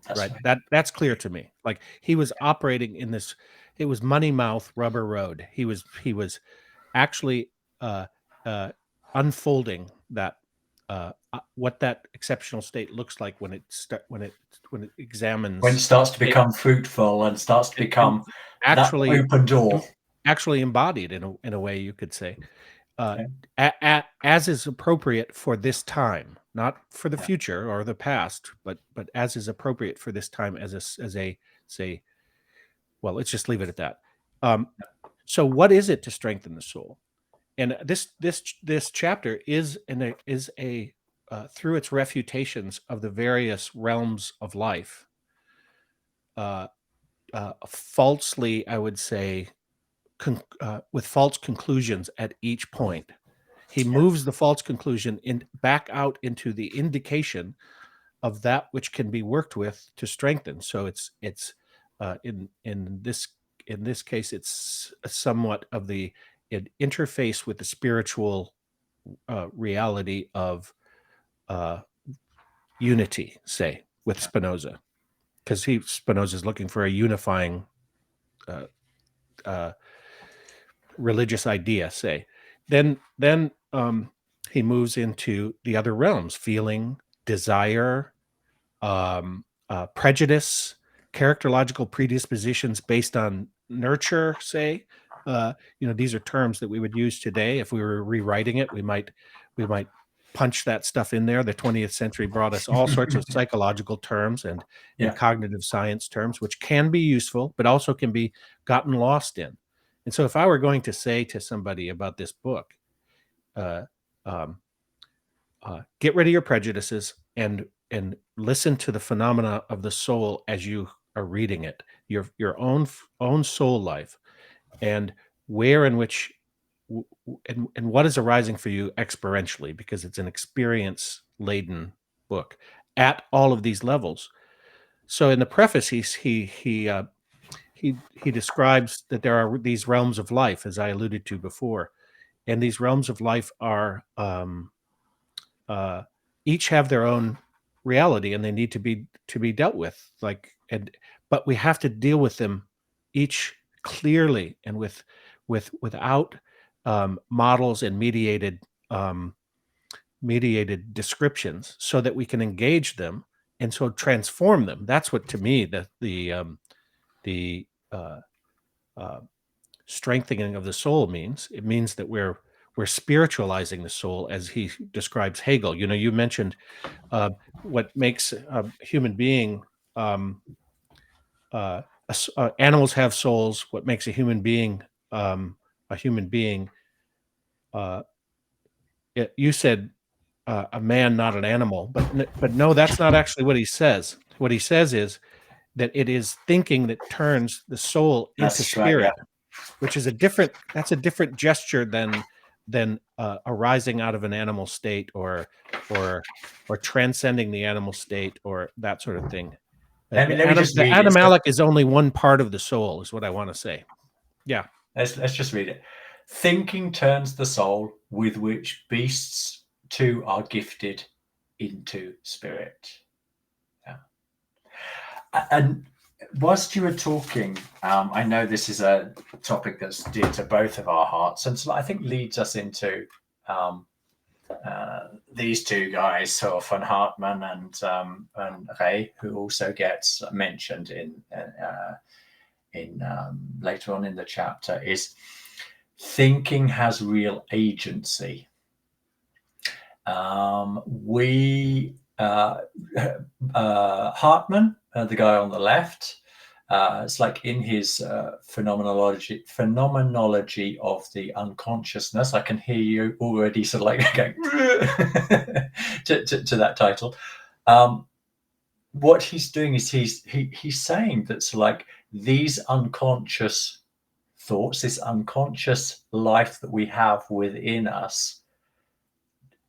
That's Right. right. That's clear to me. Like he was operating in this. It was money mouth rubber road. He was actually uh, uh, unfolding that what that exceptional state looks like when it When it examines starts to it become fruitful and starts to and become that actually open door. actually embodied in a way you could say, uh, Okay. as is appropriate for this time, not for the Yeah. future or the past, but as is appropriate for this time as a say. Well, let's just leave it at that. Um, so, what is it to strengthen the soul? And this chapter is a through its refutations of the various realms of life, uh, falsely, I would say, with false conclusions at each point. He moves the false conclusion back out into the indication of that which can be worked with to strengthen. So it's in this case, it's somewhat of the interface with the spiritual reality of uh, unity, say, with Spinoza, because Spinoza is looking for a unifying uh, uh, religious idea, say. Then he moves into the other realms: feeling, desire, prejudice, characterological predispositions based on nurture, say. These are terms that we would use today. If we were rewriting it, we might punch that stuff in there. The 20th century brought us all sorts of psychological terms and Yeah. cognitive science terms, which can be useful, but also can be gotten lost in. And so, if I were going to say to somebody about this book, uh, um, get rid of your prejudices and listen to the phenomena of the soul as you are reading it, your own soul life, and where in which and what is arising for you experientially, because it's an experience laden book at all of these levels. So in the preface, he describes that there are these realms of life, as I alluded to before, and these realms of life are uh, each have their own reality, and they need to be dealt with. But we have to deal with them each clearly and without models and mediated descriptions, so that we can engage them and so transform them. That's what, to me, the uh, strengthening of the soul means. It means that we're spiritualizing the soul, as he describes Hegel. You mentioned what makes a human being. Um, Animals have souls. What makes a human being a human being? Uh, you said a man, not an animal, but no, that's not actually what he says. What he says is that it is thinking that turns the soul into That's right. Yeah. spirit, which is a different gesture than arising out of an animal state, or transcending the animal state, or that sort of thing. Let me just The read it. So animalic is only one part of the soul, is what I want to say. Yeah. let's just read it. Thinking turns the soul, with which beasts too are gifted, into spirit. Yeah. And whilst you were talking, I know this is a topic that's dear to both of our hearts, and so I think leads us into these two guys, so von Hartmann and Ray, who also gets mentioned in later on in the chapter, is thinking has real agency. Hartmann, the guy on the left, it's like in his phenomenology of the unconsciousness. I can hear you already sort of like going to that title. What he's doing is he's saying that's like these unconscious thoughts, this unconscious life that we have within us,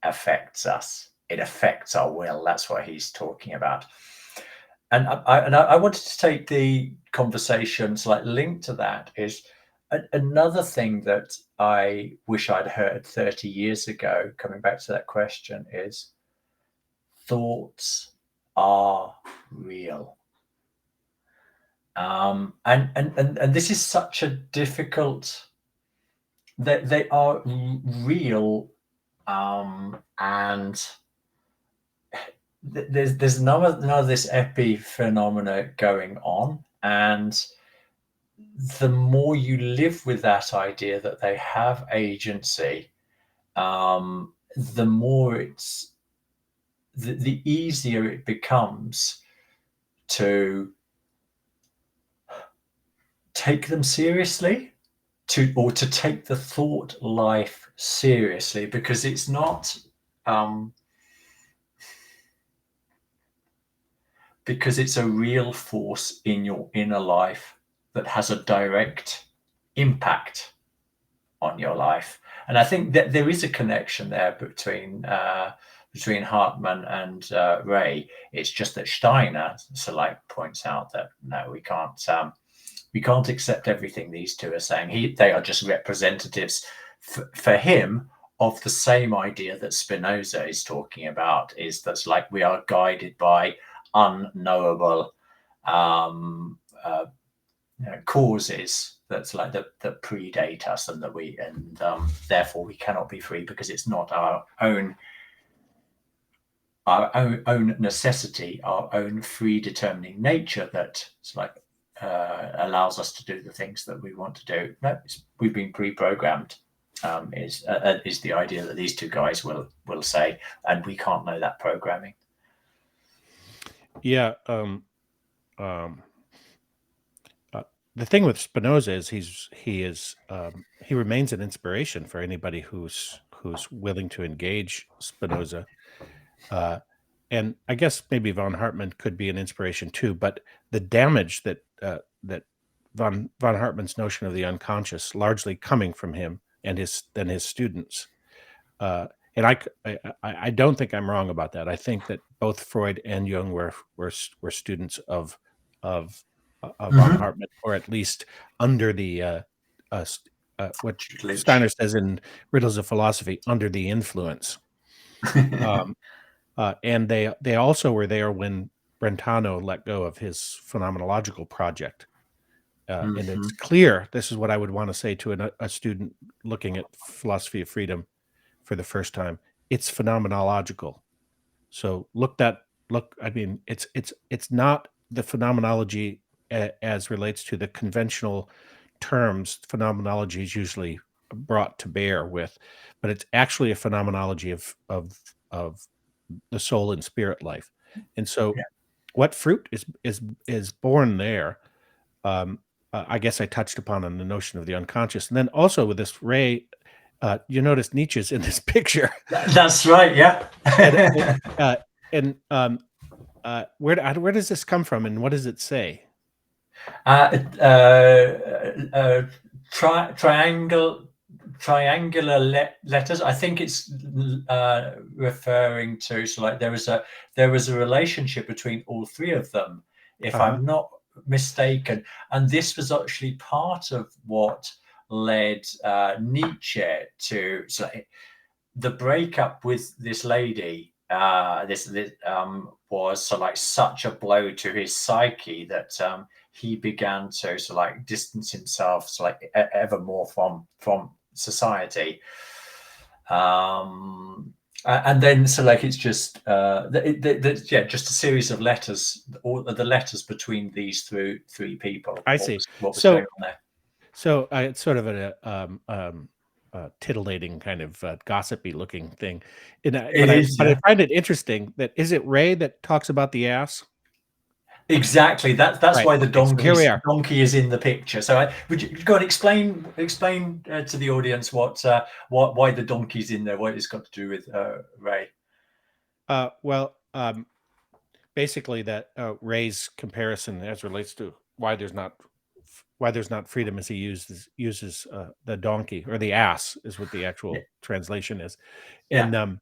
affects us. It affects our will. That's what he's talking about. I wanted to take the conversations like linked to that is another thing that I wish I'd heard 30 years ago, coming back to that question, is thoughts are real. And this is such a difficult, they are real, and there's none of this epiphenomena going on, and the more you live with that idea that they have agency, the more the easier it becomes to take them seriously, or to take the thought life seriously, because it's not, because it's a real force in your inner life that has a direct impact on your life. And I think that there is a connection there between Hartman and Ray. It's just that Steiner points out that no, we can't accept everything these two are saying. They are just representatives for him of the same idea that Spinoza is talking about. Is that's like we are guided by unknowable causes that's like that predate us, and that therefore we cannot be free because it's not our own necessity, our own free determining nature that allows us to do the things that we want to do. No, we've been pre-programmed. Is the idea that these two guys will say, and we can't know that programming. Yeah. The thing with Spinoza is he remains an inspiration for anybody who's willing to engage Spinoza. And I guess maybe von Hartman could be an inspiration too, but the damage that von Hartman's notion of the unconscious largely coming from him and his students. And I don't think I'm wrong about that. I think that both Freud and Jung were students of von Hartman, or at least under the what Steiner says in Riddles of Philosophy, under the influence. And they also were there when Brentano let go of his phenomenological project. And it's clear, this is what I would want to say to a student looking at philosophy of freedom for the first time, it's phenomenological. So I mean, it's not the phenomenology as relates to the conventional terms phenomenology is usually brought to bear with, but it's actually a phenomenology of the soul and spirit life. And so what fruit is born there, I guess I touched upon on the notion of the unconscious. And then also with this Ray, you notice Nietzsche's in this picture. That's right, yeah. Where does this come from, and what does it say? Triangular letters. I think it's referring to there was a relationship between all three of them, if I'm not mistaken, and this was actually part of what led Nietzsche to the breakup with this lady. This was such a blow to his psyche that he began to distance himself ever more from society. And then it's just just a series of letters, all the letters between these three people. I see. What was going on there? So it's sort of a titillating kind of gossipy looking thing. But I find it interesting that, is it Ray that talks about the ass? Exactly. That's right. Why the donkey is in the picture. So would you go and explain to the audience why the donkey's in there, what it's got to do with Ray? Basically that Ray's comparison as relates to why there's not freedom, as he uses the donkey, or the ass is what the actual translation is. And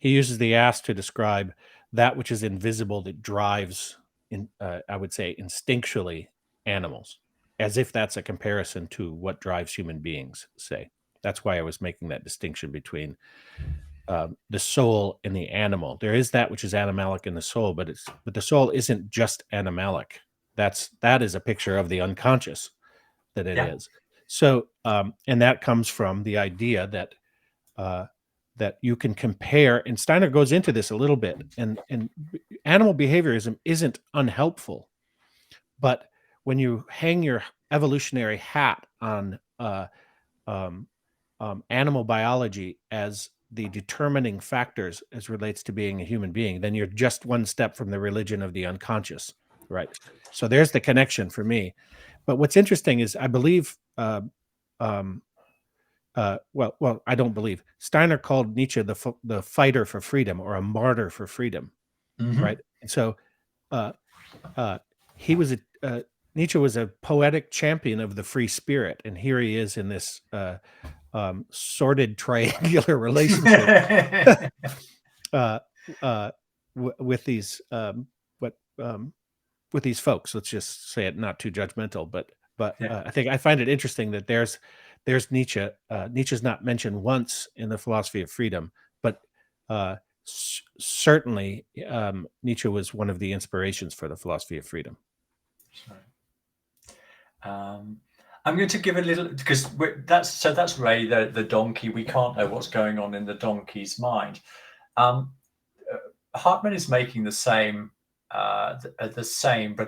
he uses the ass to describe that which is invisible that drives, I would say, instinctually animals, as if that's a comparison to what drives human beings, say. That's why I was making that distinction between the soul and the animal. There is that which is animalic in the soul, but the soul isn't just animalic. That is a picture of the unconscious that it Yeah. is. So, and that comes from the idea that that you can compare, and Steiner goes into this a little bit, and animal behaviorism isn't unhelpful, but when you hang your evolutionary hat on um, animal biology as the determining factors as relates to being a human being, then you're just one step from the religion of the unconscious, right? So there's the connection for me. But what's interesting is I believe, um, I don't believe Steiner called Nietzsche the fighter for freedom, or a martyr for freedom, Mm-hmm. right? And so uh, uh, he was Nietzsche was a poetic champion of the free spirit, and here he is in this sordid triangular relationship uh, with these what with these folks. Let's just say it, not too judgmental, but Yeah. I think I find it interesting that there's Nietzsche. Nietzsche's not mentioned once in the philosophy of freedom, but uh, certainly Nietzsche was one of the inspirations for the philosophy of freedom. Sorry. I'm going to give a little, because that's Ray, the donkey. We can't know what's going on in the donkey's mind. Hartman is making the same, but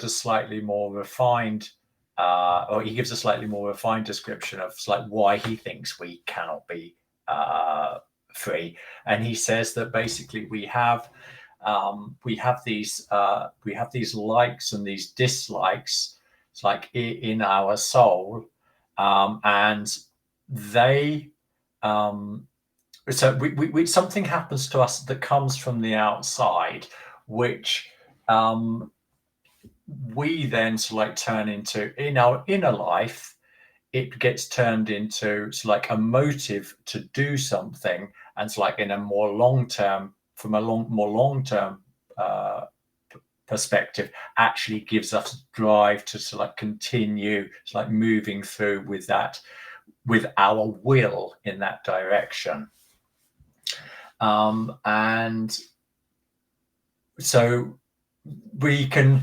a slightly more refined, or he gives a slightly more refined description of like why he thinks we cannot be free, and he says that basically we have these likes and these dislikes. It's like in our soul, and they. So something happens to us that comes from the outside, which we then turn into in our inner life. It gets turned into a motive to do something, and it's like in a more long term, from a more long term perspective, actually gives us drive to continue moving through with that, with our will in that direction. And so we can,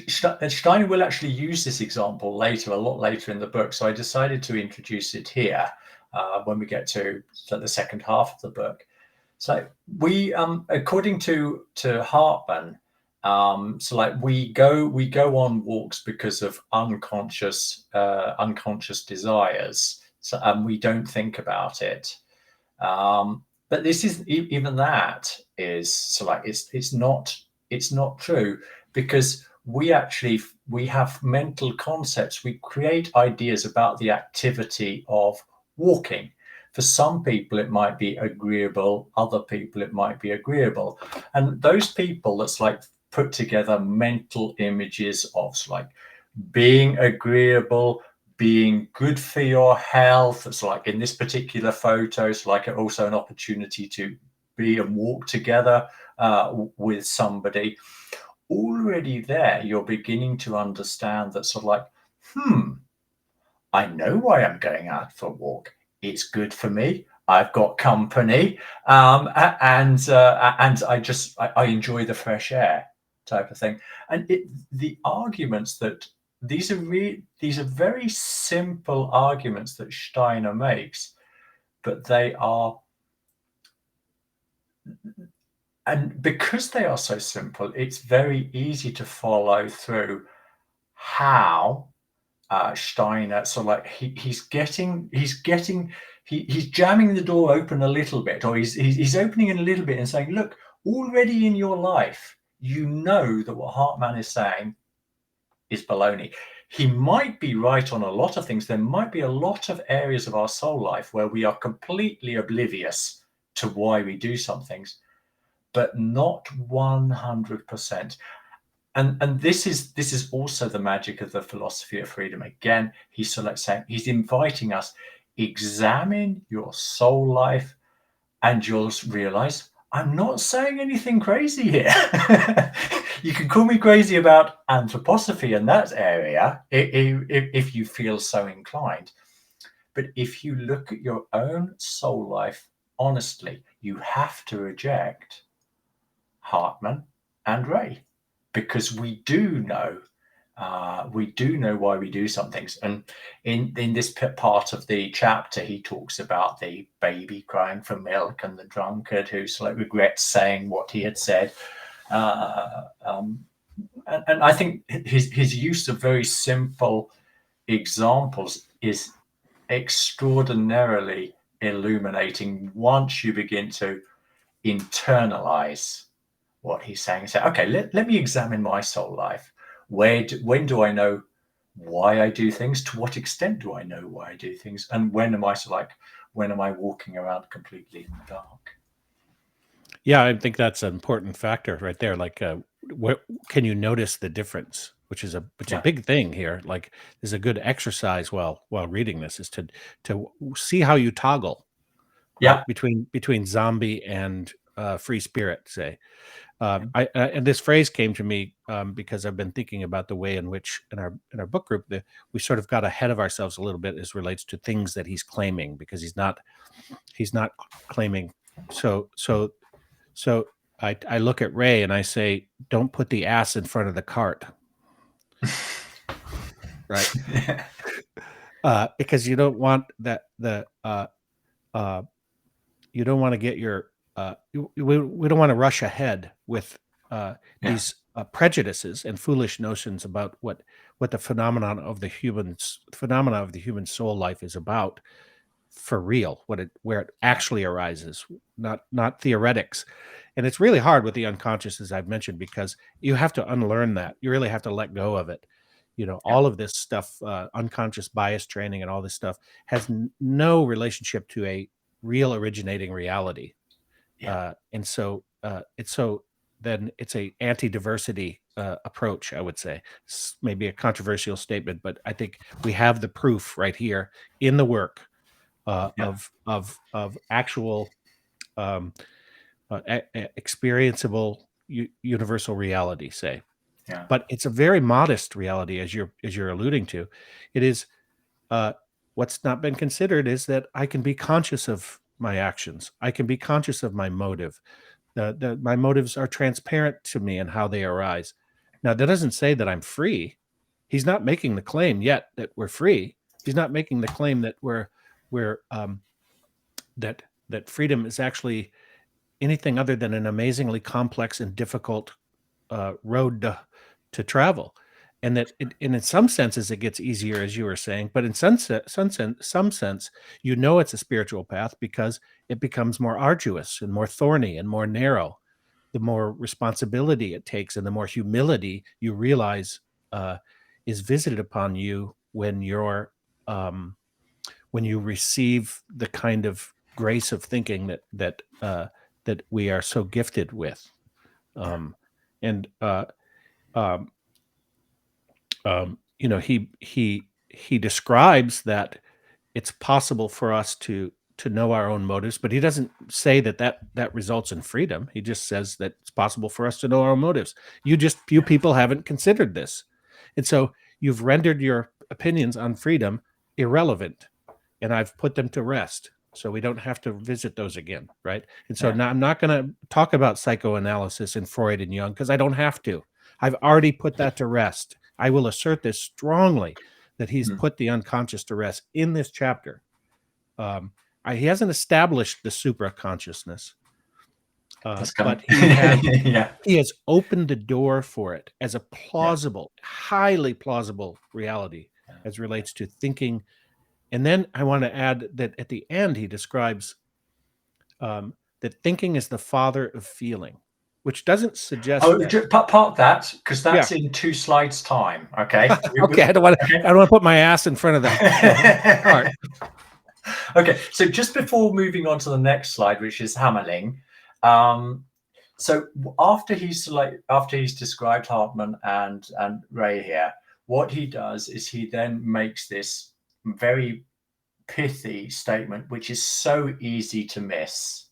Steiner will actually use this example later, a lot later in the book. So I decided to introduce it here when we get to the second half of the book. So we, according to Hartman, we go on walks because of unconscious desires, and we don't think about it. But this is, even that is it's not true, because we have mental concepts. We create ideas about the activity of walking. For some people it might be agreeable, other people it might be agreeable, and those people that's put together mental images of being agreeable, being good for your health. It's in this particular photo, it's also an opportunity to be and walk together with somebody. Already there, you're beginning to understand that I know why I'm going out for a walk. It's good for me. I've got company, and I enjoy the fresh air, type of thing. And the arguments that these are very simple arguments that Steiner makes, but they are, and because they are so simple, it's very easy to follow through how Steiner, he's jamming the door open a little bit, or he's opening it a little bit and saying, look, already in your life, you know that what Hartman is saying is baloney. He might be right on a lot of things. There might be a lot of areas of our soul life where we are completely oblivious to why we do some things, but not 100%. And this is also the magic of the philosophy of freedom. Again, he's saying, he's inviting us, examine your soul life, and you'll realize I'm not saying anything crazy here. You can call me crazy about anthroposophy in that area if you feel so inclined. But if you look at your own soul life honestly, you have to reject Hartman and Ray, because we do know why we do some things. And in this part of the chapter, he talks about the baby crying for milk and the drunkard who regrets saying what he had said. And I think his use of very simple examples is extraordinarily illuminating once you begin to internalize what he's saying and say, okay, let me examine my soul life. When do I know why I do things? To what extent do I know why I do things? And when am I walking around completely in the dark? Yeah, I think that's an important factor right there. Like, what can you notice the difference? Which is a Yeah. big thing here. Like, is a good exercise while reading this is to see how you toggle, Yeah. right, between zombie and free spirit, say. Yeah. And this phrase came to me because I've been thinking about the way in which in our book group we sort of got ahead of ourselves a little bit as relates to things that he's claiming, because he's not claiming. So I look at Ray and I say, don't put the ass in front of the cart, right? Because you don't want you don't want to get your we don't want to rush ahead with Yeah. these prejudices and foolish notions about what the phenomena of the human soul life is about for real, where it Yeah. actually arises, not theoretics. And it's really hard with the unconscious, as I've mentioned, because you have to unlearn that. You really have to let go of it. Yeah. All of this stuff, unconscious bias training and all this stuff has no relationship to a real originating reality. Yeah. Then it's a anti-diversity approach, I would say. It's maybe a controversial statement, but I think we have the proof right here in the work Yeah. of actual um, experienceable universal reality, say. Yeah. But it's a very modest reality, as you're alluding to. It is uh, what's not been considered is that I can be conscious of my actions. I can be conscious of my motive. My motives are transparent to me and how they arise. Now, that doesn't say that I'm free. He's not making the claim yet that we're free. He's not making the claim that we're that freedom is actually anything other than an amazingly complex and difficult road to travel, and and in some senses it gets easier, as you were saying, but in some sense, it's a spiritual path because it becomes more arduous and more thorny and more narrow. The more responsibility it takes, and the more humility you realize uh, is visited upon you when you receive the kind of grace of thinking that we are so gifted with. Um, and um, he describes that it's possible for us to know our own motives, but he doesn't say that results in freedom. He just says that it's possible for us to know our own motives. You people haven't considered this, and so you've rendered your opinions on freedom irrelevant, and I've put them to rest. So we don't have to visit those again, right? And so Yeah. now I'm not going to talk about psychoanalysis and Freud and Jung because I don't have to. I've already put that to rest. I will assert this strongly that he's Mm. put the unconscious to rest in this chapter. Um, he hasn't established the supra consciousness, That's but coming. he has Yeah. he has opened the door for it as a Yeah. plausible, highly plausible reality Yeah. as relates to thinking. And then I want to add that at the end he describes that thinking is the father of feeling, which doesn't suggest Oh, that. park that, because Yeah. that's in 2 slides' time. Okay. Okay. Okay. I don't want to put my ass in front of the cart. Okay, so just before moving on to the next slide, which is Hammerling, so after he's described Hartman and Ray here, what he does is he then makes this very pithy statement, which is so easy to miss.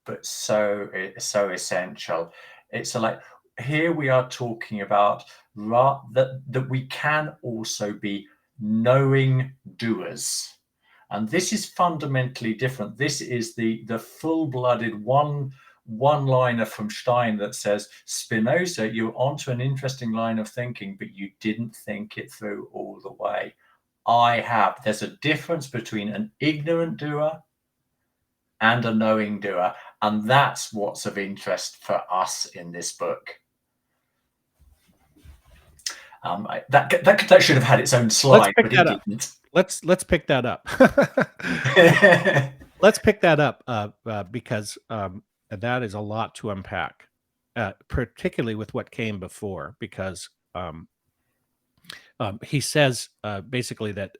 but so essential. It's like here we are talking about that we can also be knowing doers. And this is fundamentally different. This is the full-blooded one-liner from Stein that says, Spinoza, you're onto an interesting line of thinking, but you didn't think it through all the way. I have. There's a difference between an ignorant doer and a knowing doer, and that's what's of interest for us in this book. That should have had its own slide, but it didn't. Let's pick that up. Let's pick that up because that is a lot to unpack, particularly with what came before. Because he says basically that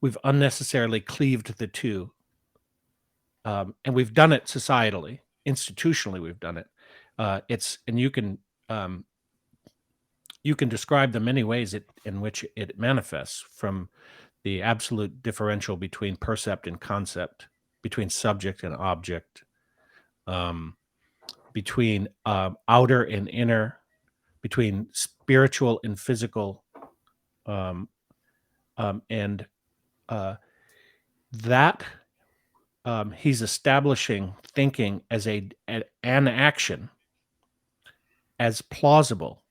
we've unnecessarily cleaved the two, and we've done it societally, institutionally. We've done it. And you can describe the many ways in which it manifests, from the absolute differential between percept and concept, between subject and object, between outer and inner, between spiritual and physical, and that he's establishing thinking as an action as plausible.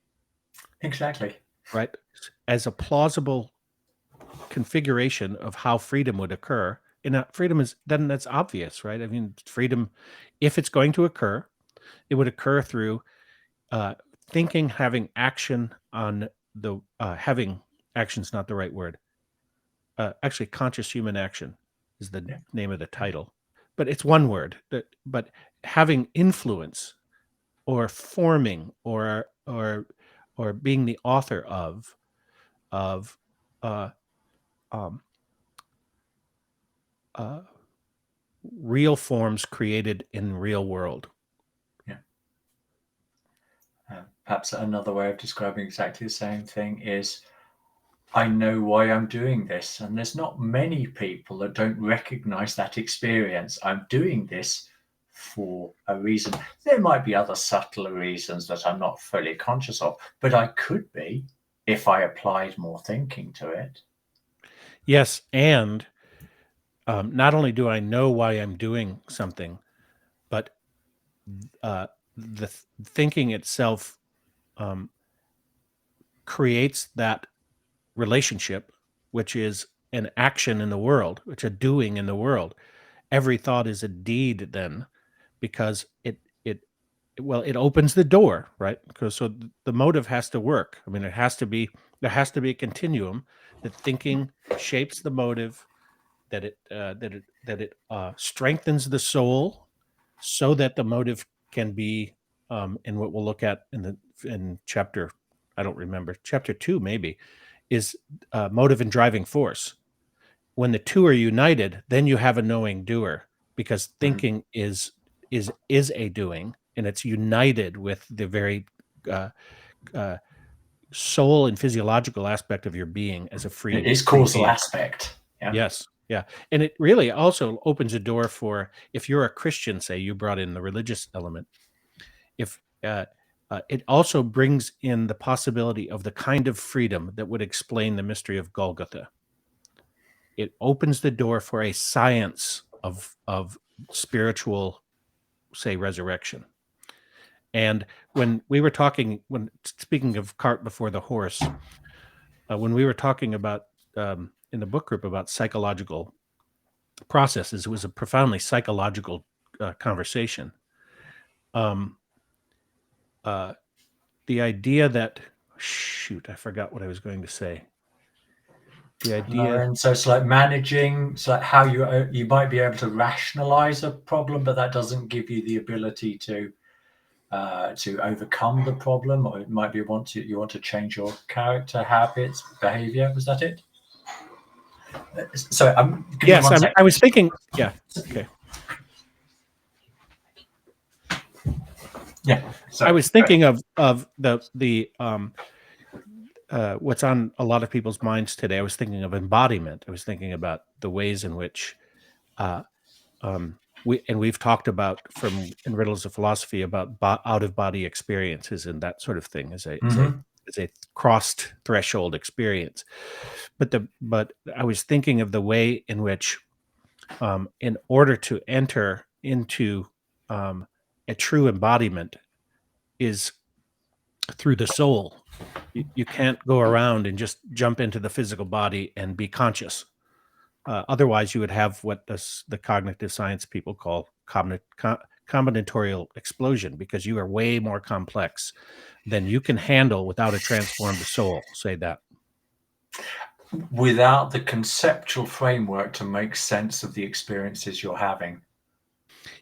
Exactly. Right? As a plausible configuration of how freedom would occur. And freedom is then that's obvious, right? I mean, freedom, if it's going to occur, it would occur through thinking, having action on the having action's not the right word. Actually, conscious human action is the name of the title, but it's one word. But having influence, or forming, or being the author of real forms created in real world. Yeah. Perhaps another way of describing exactly the same thing is, I know why I'm doing this, and there's not many people that don't recognize that experience. I'm doing this for a reason. There might be other subtler reasons that I'm not fully conscious of, but I could be if I applied more thinking to it. Yes, and not only do I know why I'm doing something, but the thinking itself creates that relationship, which is an action in the world, which a doing in the world. Every thought is a deed then, because it opens the door, right? Because so the motive has to work. I mean, there has to be a continuum that thinking shapes the motive, that it strengthens the soul, so that the motive can be, and what we'll look at in chapter, I don't remember, chapter 2 maybe, is motive and driving force. When the two are united, then you have a knowing doer, because thinking is a doing, and it's united with the very soul and physiological aspect of your being as a free. It's causal aspect. Yeah. Yes. Yeah. And it really also opens a door for, if you're a Christian, say you brought in the religious element, if it also brings in the possibility of the kind of freedom that would explain the mystery of Golgotha. It opens the door for a science of spiritual, say, resurrection. And when speaking of cart before the horse, when we were talking about in the book group about psychological processes, it was a profoundly psychological conversation. The idea that, I forgot what I was going to say. The idea, and so it's like managing, it's like how you might be able to rationalize a problem, but that doesn't give you the ability to overcome the problem, or it might be you want to change your character, habits, behavior. Was that it? So yes, I was thinking. Yeah. Okay. Yeah. So, I was thinking of the what's on a lot of people's minds today. I was thinking of embodiment. I was thinking about the ways in which we've talked about in Riddles of Philosophy about out of body experiences and that sort of thing as a crossed threshold experience. But I was thinking of the way in which, in order to enter into a true embodiment, is through the soul. You can't go around and just jump into the physical body and be conscious. Otherwise, you would have what the cognitive science people call combinatorial explosion, because you are way more complex than you can handle without a transformed soul. Say that. Without the conceptual framework to make sense of the experiences you're having.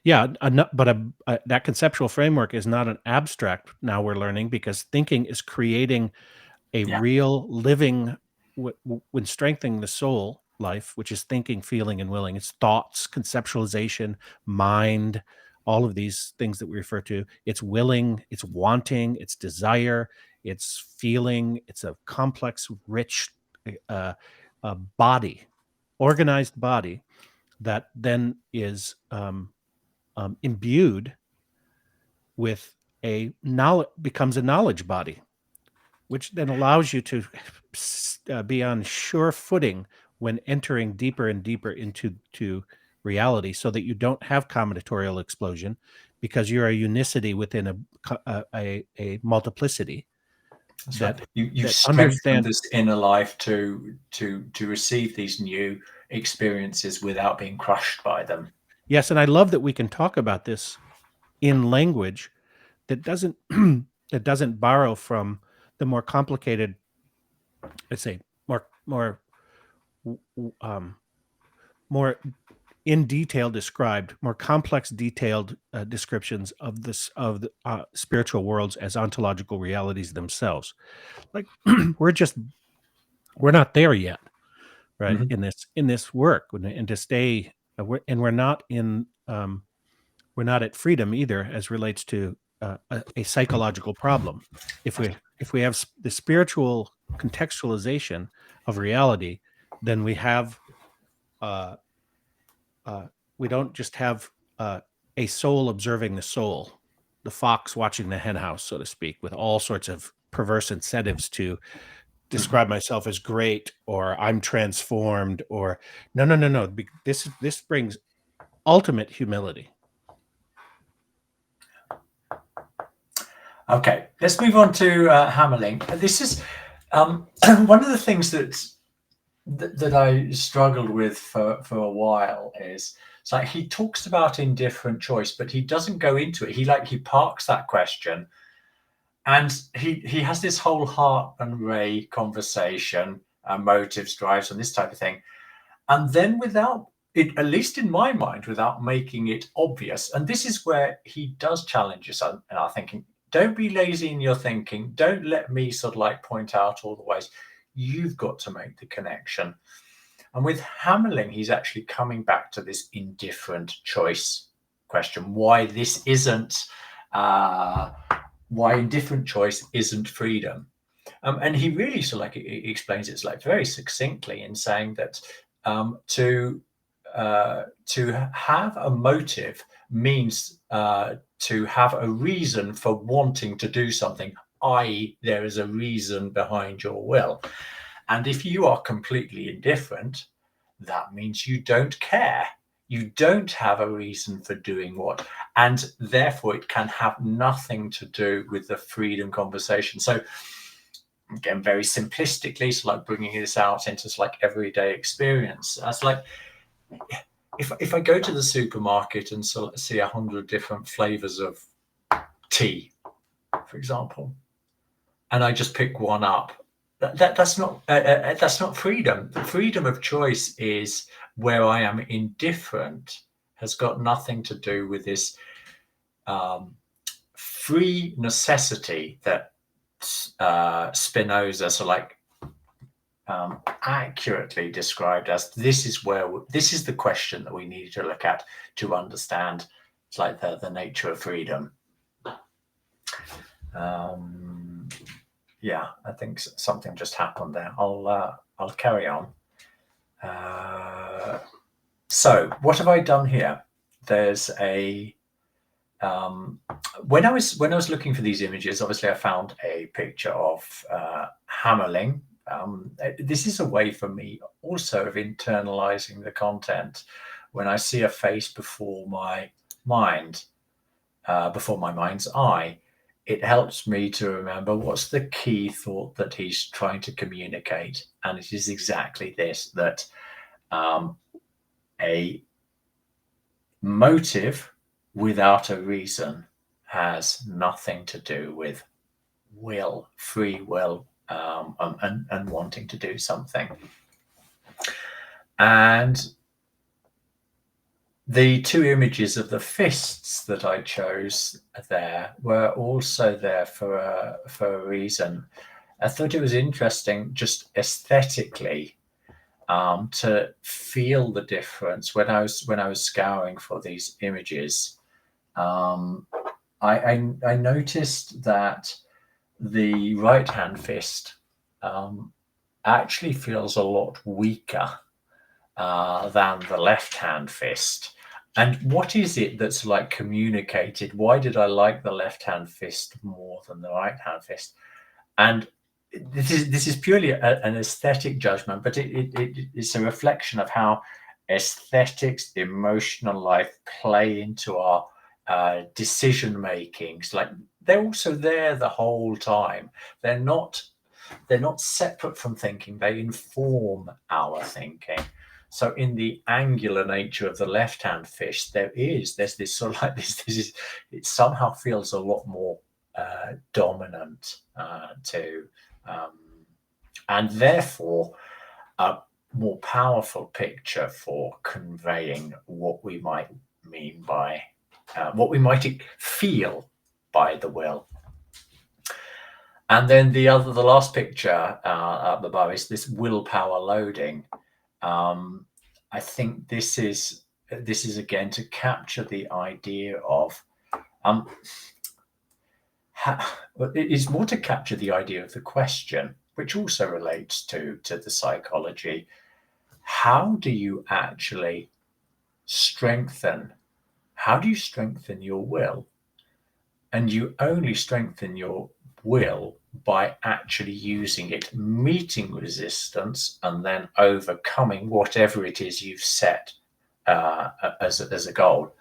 Yeah, but that conceptual framework is not an abstract. Now we're learning, because thinking is creating a real living, when strengthening the soul life, which is thinking, feeling, and willing. It's thoughts, conceptualization, mind, all of these things that we refer to. It's willing, it's wanting, it's desire, it's feeling. It's a complex, rich body, organized body that then is imbued with becomes a knowledge body, which then allows you to be on sure footing when entering deeper and deeper into reality, so that you don't have combinatorial explosion, because you're a unicity within a multiplicity. So you strengthen this inner life to receive these new experiences without being crushed by them. Yes, and I love that we can talk about this in language that doesn't that doesn't borrow from the more complicated, let's say, more in detail described, more complex, detailed descriptions of the spiritual worlds as ontological realities themselves. Like we're not there yet, right? In this work, and to stay, we're not in we're not at freedom either, as relates to a psychological problem. If we have the spiritual contextualization of reality, then we have we don't just have a soul observing the soul, the fox watching the henhouse, so to speak, with all sorts of perverse incentives to describe myself as great, or I'm transformed, or no. This brings ultimate humility. Okay, let's move on to Hammerling. This is one of the things that I struggled with for a while. Is it's like he talks about indifferent choice, but he doesn't go into it. He parks that question, and he has this whole heart and ray conversation, motives, drives, and this type of thing, and then without it, at least in my mind, without making it obvious. And this is where he does challenge us in our thinking. Don't be lazy in your thinking. Don't let me sort of like point out all the ways. You've got to make the connection. And with Hammerling, he's actually coming back to this indifferent choice question. Why this isn't, why indifferent choice isn't freedom. And he really sort of like explains it like very succinctly in saying that to have a motive means to have a reason for wanting to do something, i.e., there is a reason behind your will. And if you are completely indifferent, that means you don't care. You don't have a reason for doing what, and therefore it can have nothing to do with the freedom conversation. So again, very simplistically, so like bringing this out into like everyday experience. That's like, if I go to the supermarket and see 100 different flavors of tea, for example, and I just pick one up, that's not freedom. The freedom of choice is where I am indifferent, has got nothing to do with this free necessity that Spinoza accurately described as this is the question that we need to look at to understand. It's like the nature of freedom. Yeah, I think something just happened there. I'll carry on. So what have I done here? there's a when I was looking for these images, obviously I found a picture of Hammerling. This is a way for me also of internalizing the content. When I see a face before my mind, before my mind's eye, it helps me to remember what's the key thought that he's trying to communicate. And it is exactly this, that a motive without a reason has nothing to do with will, free will, and wanting to do something. And the two images of the fists that I chose there were also there for a reason. I thought it was interesting, just aesthetically, to feel the difference when I was scouring for these images. I noticed that the right hand fist actually feels a lot weaker than the left hand fist. And what is it that's like communicated? Why did I like the left hand fist more than the right hand fist? And this is purely an aesthetic judgment, but it's a reflection of how aesthetics, emotional life play into our decision makings. Like, they're also there the whole time. They're not separate from thinking. They inform our thinking. So in the angular nature of the left-hand fish, there's this sort of like this it somehow feels a lot more dominant to and therefore a more powerful picture for conveying what we might mean by what we might feel by the will. And then the last picture up above is this willpower loading. I think this is again to capture the idea of it is more to capture the idea of the question, which also relates to the psychology. How do you actually strengthen? How do you strengthen your will? And you only strengthen your will by actually using it, meeting resistance, and then overcoming whatever it is you've set as a goal.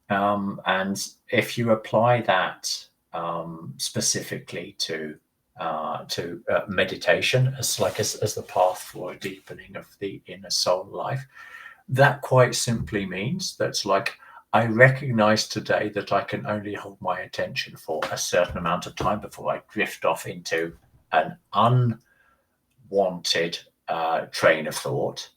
And if you apply that specifically to meditation as the path for a deepening of the inner soul life, that quite simply means that's like, I recognize today that I can only hold my attention for a certain amount of time before I drift off into an unwanted train of thought.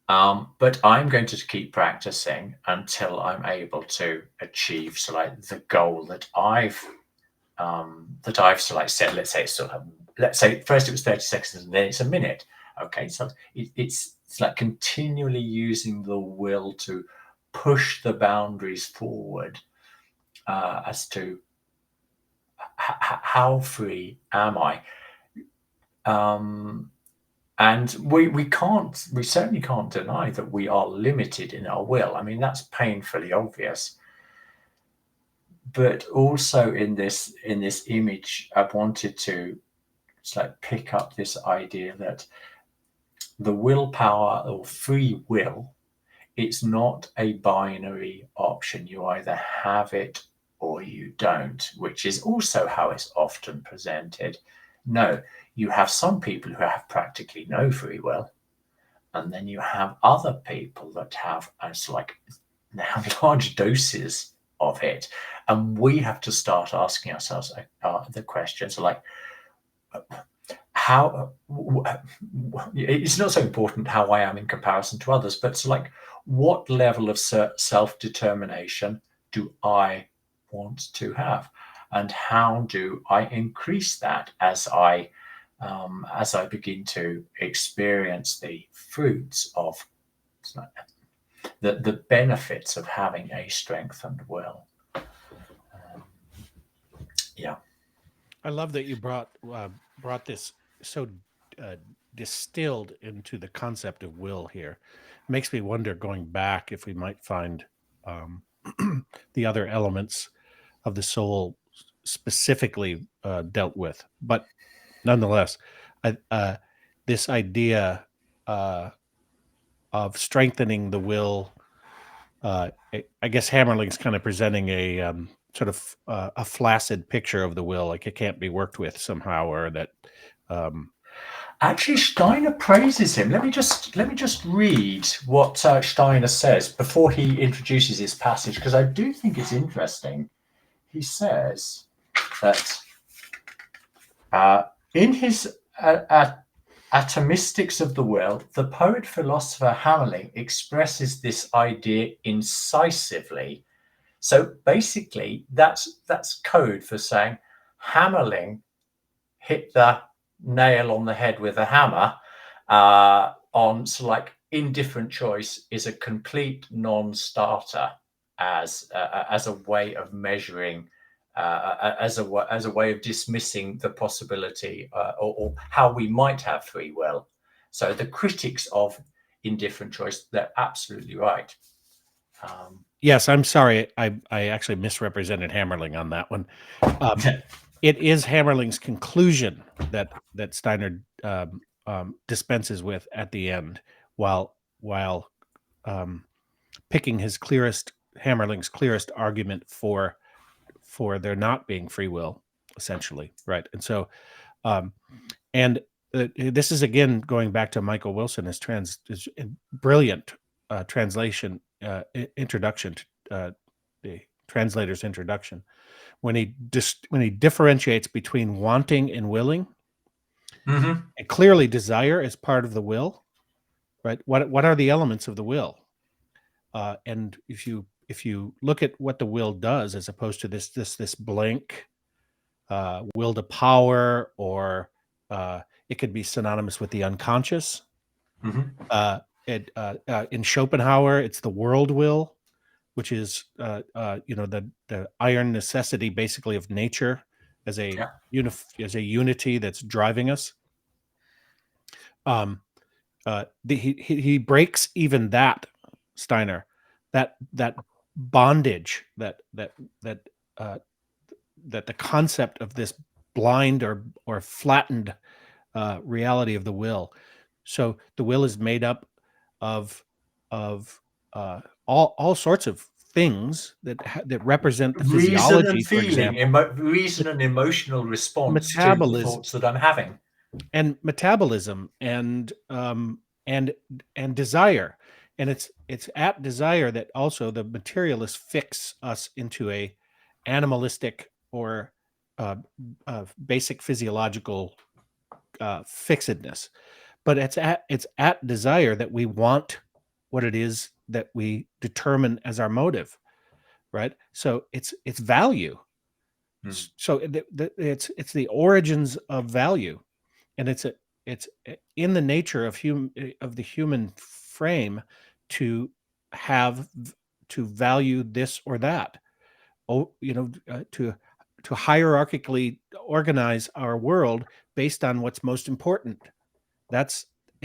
But I'm going to keep practicing until I'm able to achieve the goal that I've set. Let's say first it was 30 seconds and then it's a minute. Okay, so it's like continually using the will to push the boundaries forward as to how free am I. And we certainly can't deny that we are limited in our will. I mean, that's painfully obvious. But also in this image, I wanted to pick up this idea that the willpower or free will, it's not a binary option. You either have it or you don't, which is also how it's often presented. No, you have some people who have practically no free will, and then you have other people that have large doses of it. And we have to start asking ourselves the questions like, how it's not so important how I am in comparison to others, but what level of self-determination do I want to have, and how do I increase that as I begin to experience the fruits of the benefits of having a strengthened will. Yeah. I love that you brought this so distilled into the concept of will here. It makes me wonder, going back, if we might find the other elements of the soul specifically dealt with. But nonetheless, this idea of strengthening the will, I guess Hammerling's kind of presenting a sort of a flaccid picture of the will, like it can't be worked with somehow, or that. Actually, Steiner praises him. Let me just read what Steiner says before he introduces his passage, because I do think it's interesting. He says that in his Atomistics of the Will, the poet-philosopher Hammerling expresses this idea incisively. So basically, that's code for saying Hammerling hit the nail on the head with a hammer on, so like, indifferent choice is a complete non-starter as a way of measuring, as a way of dismissing the possibility or how we might have free will. So the critics of indifferent choice, they're absolutely right. Yes, I'm sorry. I actually misrepresented Hammerling on that one. It is Hammerling's conclusion that Steiner dispenses with at the end, while picking Hammerling's clearest argument for there not being free will, essentially, right? And so, this is again going back to Michael Wilson, his brilliant translation introduction, the translator's introduction, when he differentiates between wanting and willing. Mm-hmm. And clearly desire is part of the will, right? What are the elements of the will? And if you look at what the will does, as opposed to this blank will to power, or it could be synonymous with the unconscious. Mm-hmm. In Schopenhauer, it's the world will, which is the iron necessity, basically, of nature as a unity that's driving us. He breaks even that, Steiner, that bondage, that the concept of this blind or flattened reality of the will. So the will is made up of all sorts of things that represent the Reason physiology, and for feeling, example, reason and emotional response to the metabolism thoughts that I'm having. and metabolism and desire. And it's at desire that also the materialists fix us into a animalistic or basic physiological fixedness. But it's at desire that we want what it is that we determine as our motive, right? So it's value. So it's the origins of value, and it's in the nature of the human frame to value this or that. To hierarchically organize our world based on what's most important. And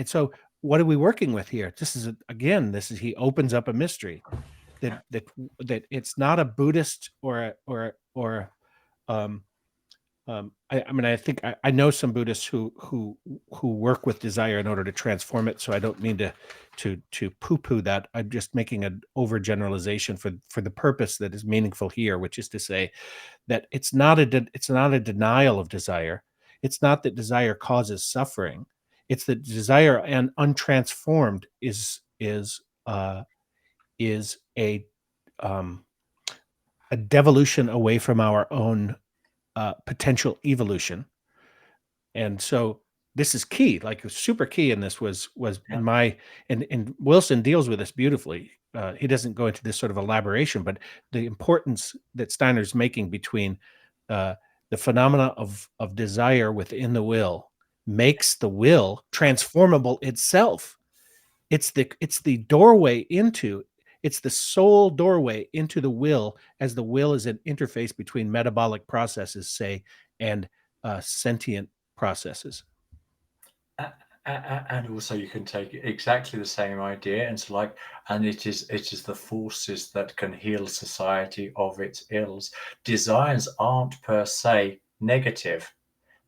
so what are we working with here? He opens up a mystery that it's not a Buddhist or I think I know some Buddhists who work with desire in order to transform it. So I don't mean to poo-poo that. I'm just making an overgeneralization for the purpose that is meaningful here, which is to say that it's not a denial of desire. It's not that desire causes suffering. It's that desire and untransformed is a devolution away from our own potential evolution. And so this is key, like super key in this was in my, and Wilson deals with this beautifully. He doesn't go into this sort of elaboration, but the importance that Steiner's making between the phenomena of desire within the will makes the will transformable itself. It's the doorway into, it's the sole doorway into the will, as the will is an interface between metabolic processes, say, and sentient processes. And also you can take exactly the same idea and it's like, and it is the forces that can heal society of its ills. Desires aren't per se negative.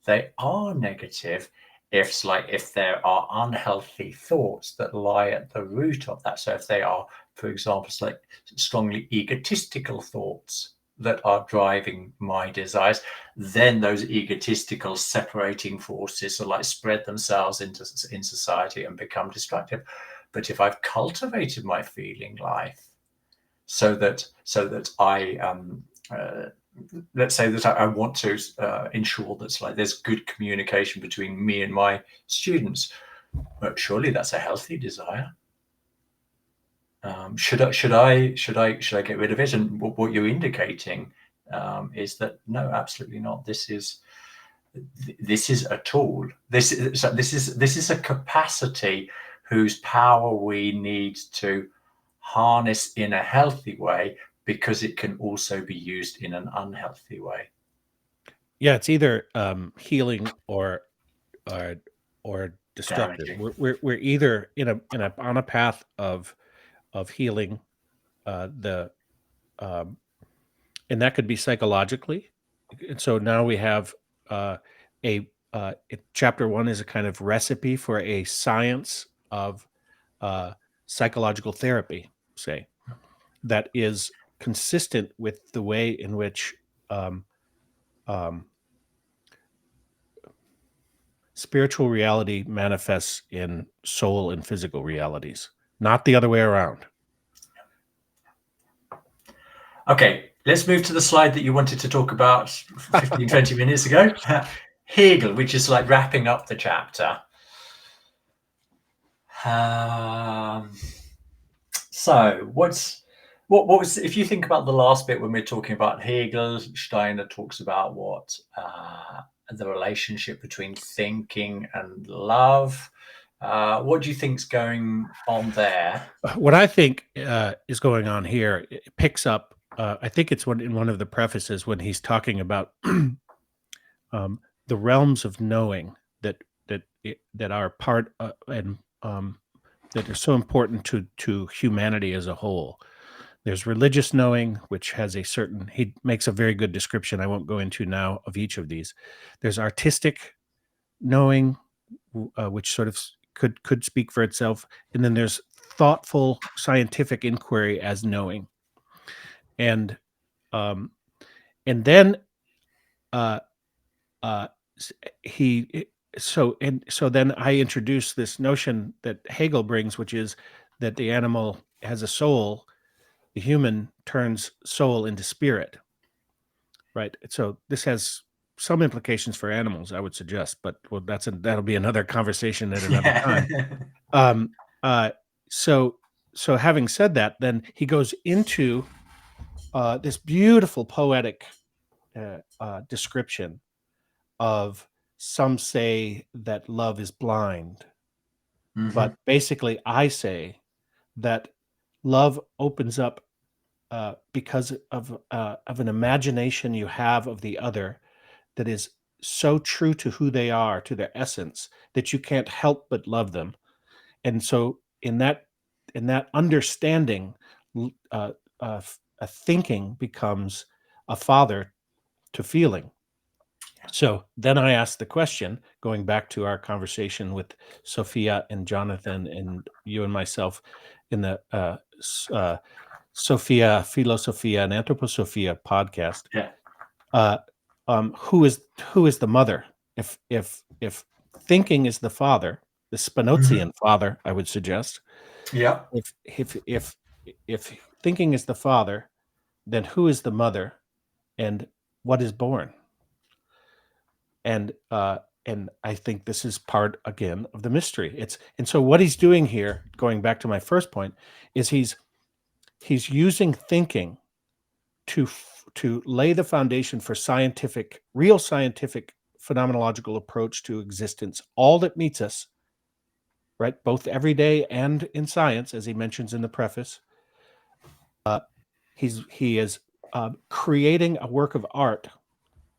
They are negative if there are unhealthy thoughts that lie at the root of that. So if they are, for example, like strongly egotistical thoughts that are driving my desires, then those egotistical separating forces are like spread themselves in society and become destructive. But if I've cultivated my feeling life so that I let's say that I want to ensure that like there's good communication between me and my students, but surely that's a healthy desire. Should I get rid of it? And what you're indicating is that no, absolutely not. This is a tool. This is a capacity whose power we need to harness in a healthy way, because it can also be used in an unhealthy way. Yeah, it's either healing or or destructive. Damaging. We're either on a path of healing, the and that could be psychologically. And so now we have chapter one is a kind of recipe for a science of uh, psychological therapy, say, that is consistent with the way in which um, um, spiritual reality manifests in soul and physical realities, not the other way around. Okay, let's move to the slide that you wanted to talk about 15, 20 minutes ago. Hegel, which is like wrapping up the chapter. So what was, if you think about the last bit when we're talking about Hegel, Steiner talks about what the relationship between thinking and love. What do you think's going on there? What I think is going on here, it picks up. I think it's in one of the prefaces when he's talking about the realms of knowing that are part and that are so important to humanity as a whole. There's religious knowing, which has a certain. He makes a very good description. I won't go into now of each of these. There's artistic knowing, which sort of could speak for itself, and then there's thoughtful scientific inquiry as knowing, and um, and then uh, uh, he so then I introduce this notion that Hegel brings, which is that the animal has a soul, the human turns soul into spirit, right? So this has some implications for animals, I would suggest, but that'll be another conversation at another time. Yeah. Um, so having said that, then he goes into this beautiful poetic description of, some say that love is blind, but basically I say that love opens up because of an imagination you have of the other that is so true to who they are, to their essence, that you can't help but love them. And so in that understanding, a thinking becomes a father to feeling. So then I asked the question, going back to our conversation with Sophia and Jonathan and you and myself in the Sophia, Philosophia, and Anthroposophia podcast. Yeah. Who is the mother? If thinking is the father, the Spinozian father, I would suggest. Yeah. If thinking is the father, then who is the mother, and what is born? And I think this is part again of the mystery. And so what he's doing here, going back to my first point, is he's using thinking to lay the foundation for real scientific phenomenological approach to existence, all that meets us, right, both every day and in science, as he mentions in the preface. He is creating a work of art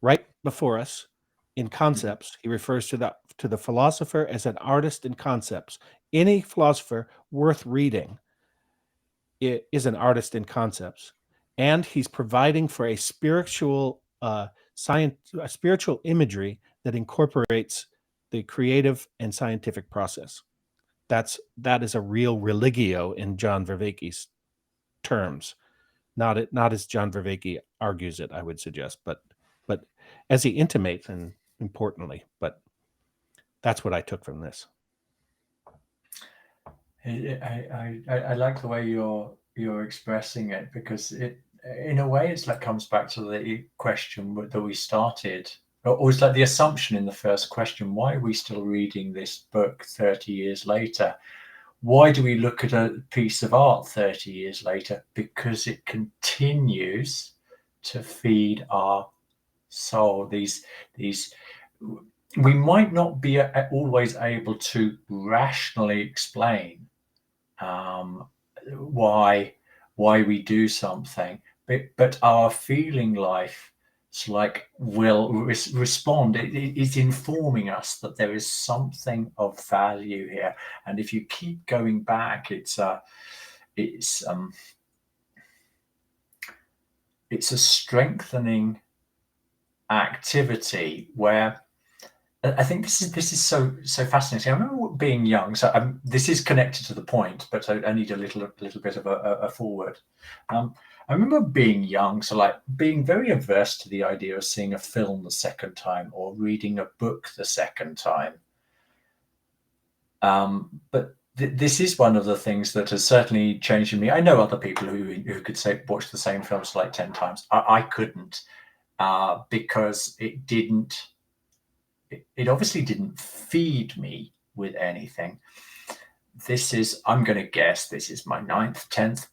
right before us, in concepts. He refers to the philosopher as an artist in concepts. Any philosopher worth reading is an artist in concepts, and he's providing for a spiritual a spiritual imagery that incorporates the creative and scientific process. That is a real religio in John Vervaeke's terms, not as John Vervaeke argues it, I would suggest, but as he intimates, and importantly. But that's what I took from this. I like the way you're expressing it, because it, in a way, it's like comes back to the question that we started, or it's like the assumption in the first question: why are we still reading this book 30 years later? Why do we look at a piece of art 30 years later? Because it continues to feed our soul. These we might not be always able to rationally explain why we do something, but our feeling life will respond. It's informing us that there is something of value here, and if you keep going back, it's a strengthening activity where I think this is so fascinating. I remember being young, so this is connected to the point, but I need a little bit of a forward. I remember being young, so like being very averse to the idea of seeing a film the second time or reading a book the second time. But this is one of the things that has certainly changed in me. I know other people who could say watch the same films like 10 times. I couldn't, because it didn't. It obviously didn't feed me with anything. I'm going to guess, this is my 9th, 10th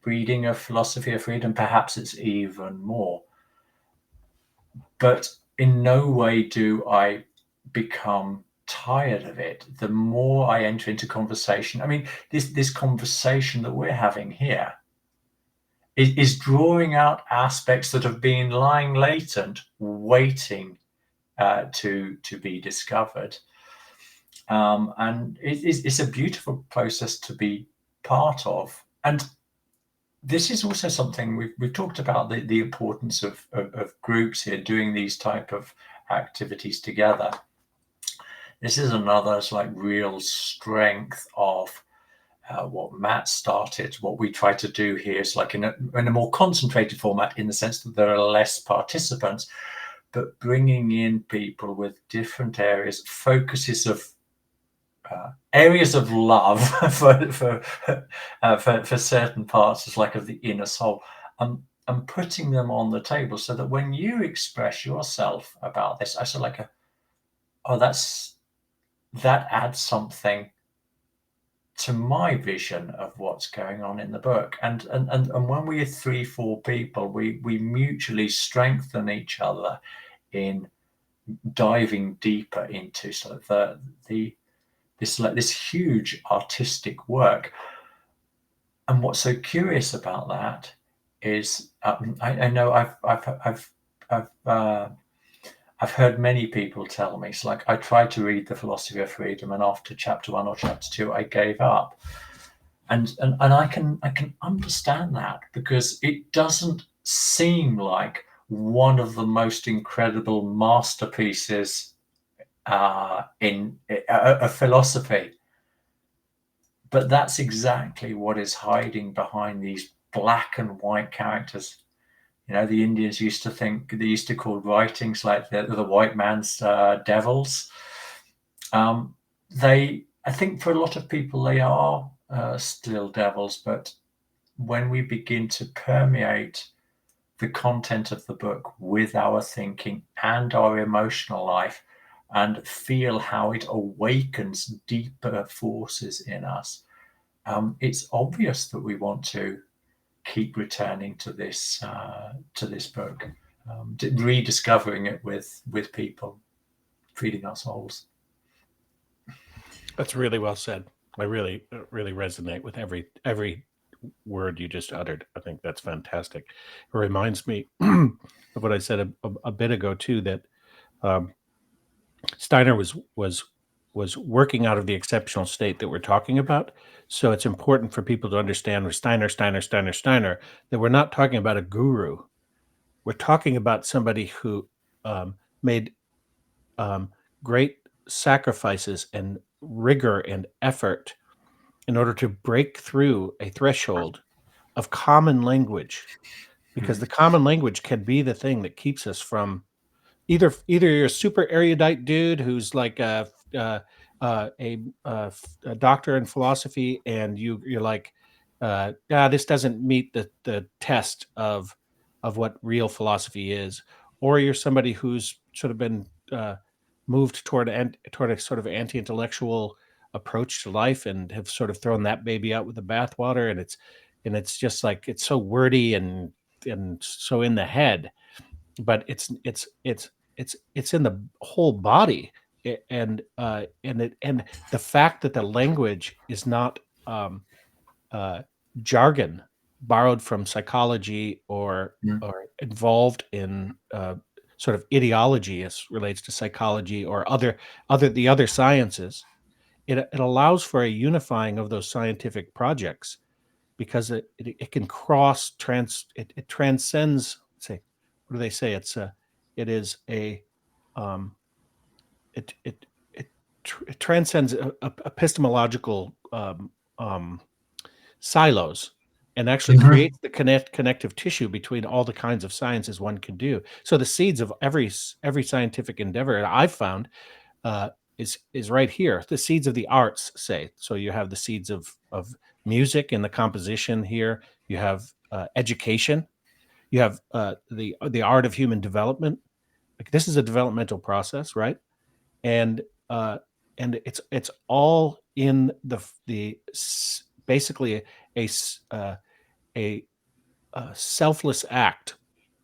reading of Philosophy of Freedom. Perhaps it's even more. But in no way do I become tired of it. The more I enter into conversation, I mean, this conversation that we're having here is drawing out aspects that have been lying latent, waiting to be discovered, and it's a beautiful process to be part of. And this is also something we've talked about, the importance of groups here doing these type of activities together. This is another real strength of what Matt started. What we try to do here is in a more concentrated format, in the sense that there are less participants, but bringing in people with different areas, focuses of areas of love for certain parts, of the inner soul, and putting them on the table, so that when you express yourself about this, I said that adds something to my vision of what's going on in the book. And when we are 3-4 people, we mutually strengthen each other in diving deeper into this huge artistic work. And what's so curious about that is, I know I've heard many people tell me, I tried to read the Philosophy of Freedom, and after chapter 1 or chapter 2, I gave up. And I can understand that, because it doesn't seem like one of the most incredible masterpieces in a philosophy. But that's exactly what is hiding behind these black and white characters. The Indians used to call writings like the white man's devils. I think for a lot of people they are still devils, but when we begin to permeate the content of the book with our thinking and our emotional life, and feel how it awakens deeper forces in us, it's obvious that we want to keep returning to this book, rediscovering it with people, feeding our souls. That's really well said. I really resonate with every word you just uttered. I think that's fantastic. It reminds me of what I said a bit ago too, that Steiner was working out of the exceptional state that we're talking about. So it's important for people to understand with Steiner, that we're not talking about a guru. We're talking about somebody who made great sacrifices and rigor and effort in order to break through a threshold of common language, because the common language can be the thing that keeps us from either you're a super erudite dude who's like a doctor in philosophy, and you're like, this doesn't meet the test of what real philosophy is, or you're somebody who's sort of been moved toward a sort of anti-intellectual approach to life and have sort of thrown that baby out with the bathwater, and it's just like it's so wordy and so in the head, but it's in the whole body. And the fact that the language is not uh, jargon borrowed from psychology or involved in sort of ideology as relates to psychology or the other sciences. It allows for a unifying of those scientific projects, because it can it transcends, say, what do they say, it is a um it transcends epistemological silos, and actually creates the connective tissue between all the kinds of sciences one can do. So the seeds of every scientific endeavor I've found uh, is right here. The seeds of the arts, say. So you have the seeds of music and the composition here. You have education. You have the art of human development. Like, this is a developmental process, right? And uh, and it's all in basically a a, selfless act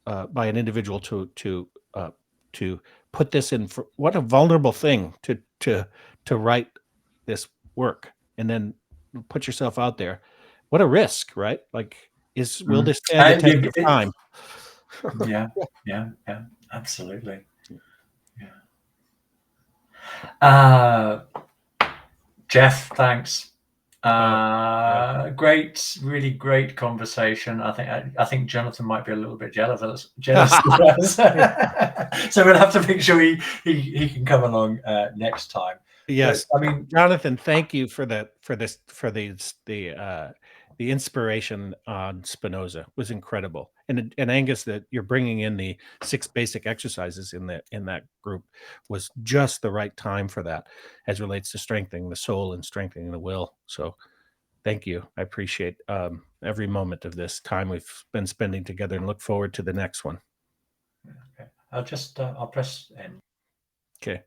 by an individual to put this in. For what a vulnerable thing to write this work and then put yourself out there. What a risk, right? Like, will this stand the test of time? Yeah, yeah, yeah, absolutely. Yeah. Jeff, thanks. Great, really great conversation. I think Jonathan might be a little bit jealous of us. So we'll have to make sure he can come along next time. Yes, But, I mean, Jonathan, thank you for the inspiration on Spinoza was incredible, and Angus, that you're bringing in the 6 basic exercises in that group was just the right time for that, as relates to strengthening the soul and strengthening the will. So, thank you. I appreciate every moment of this time we've been spending together, and look forward to the next one. okay. I'll press end. Okay.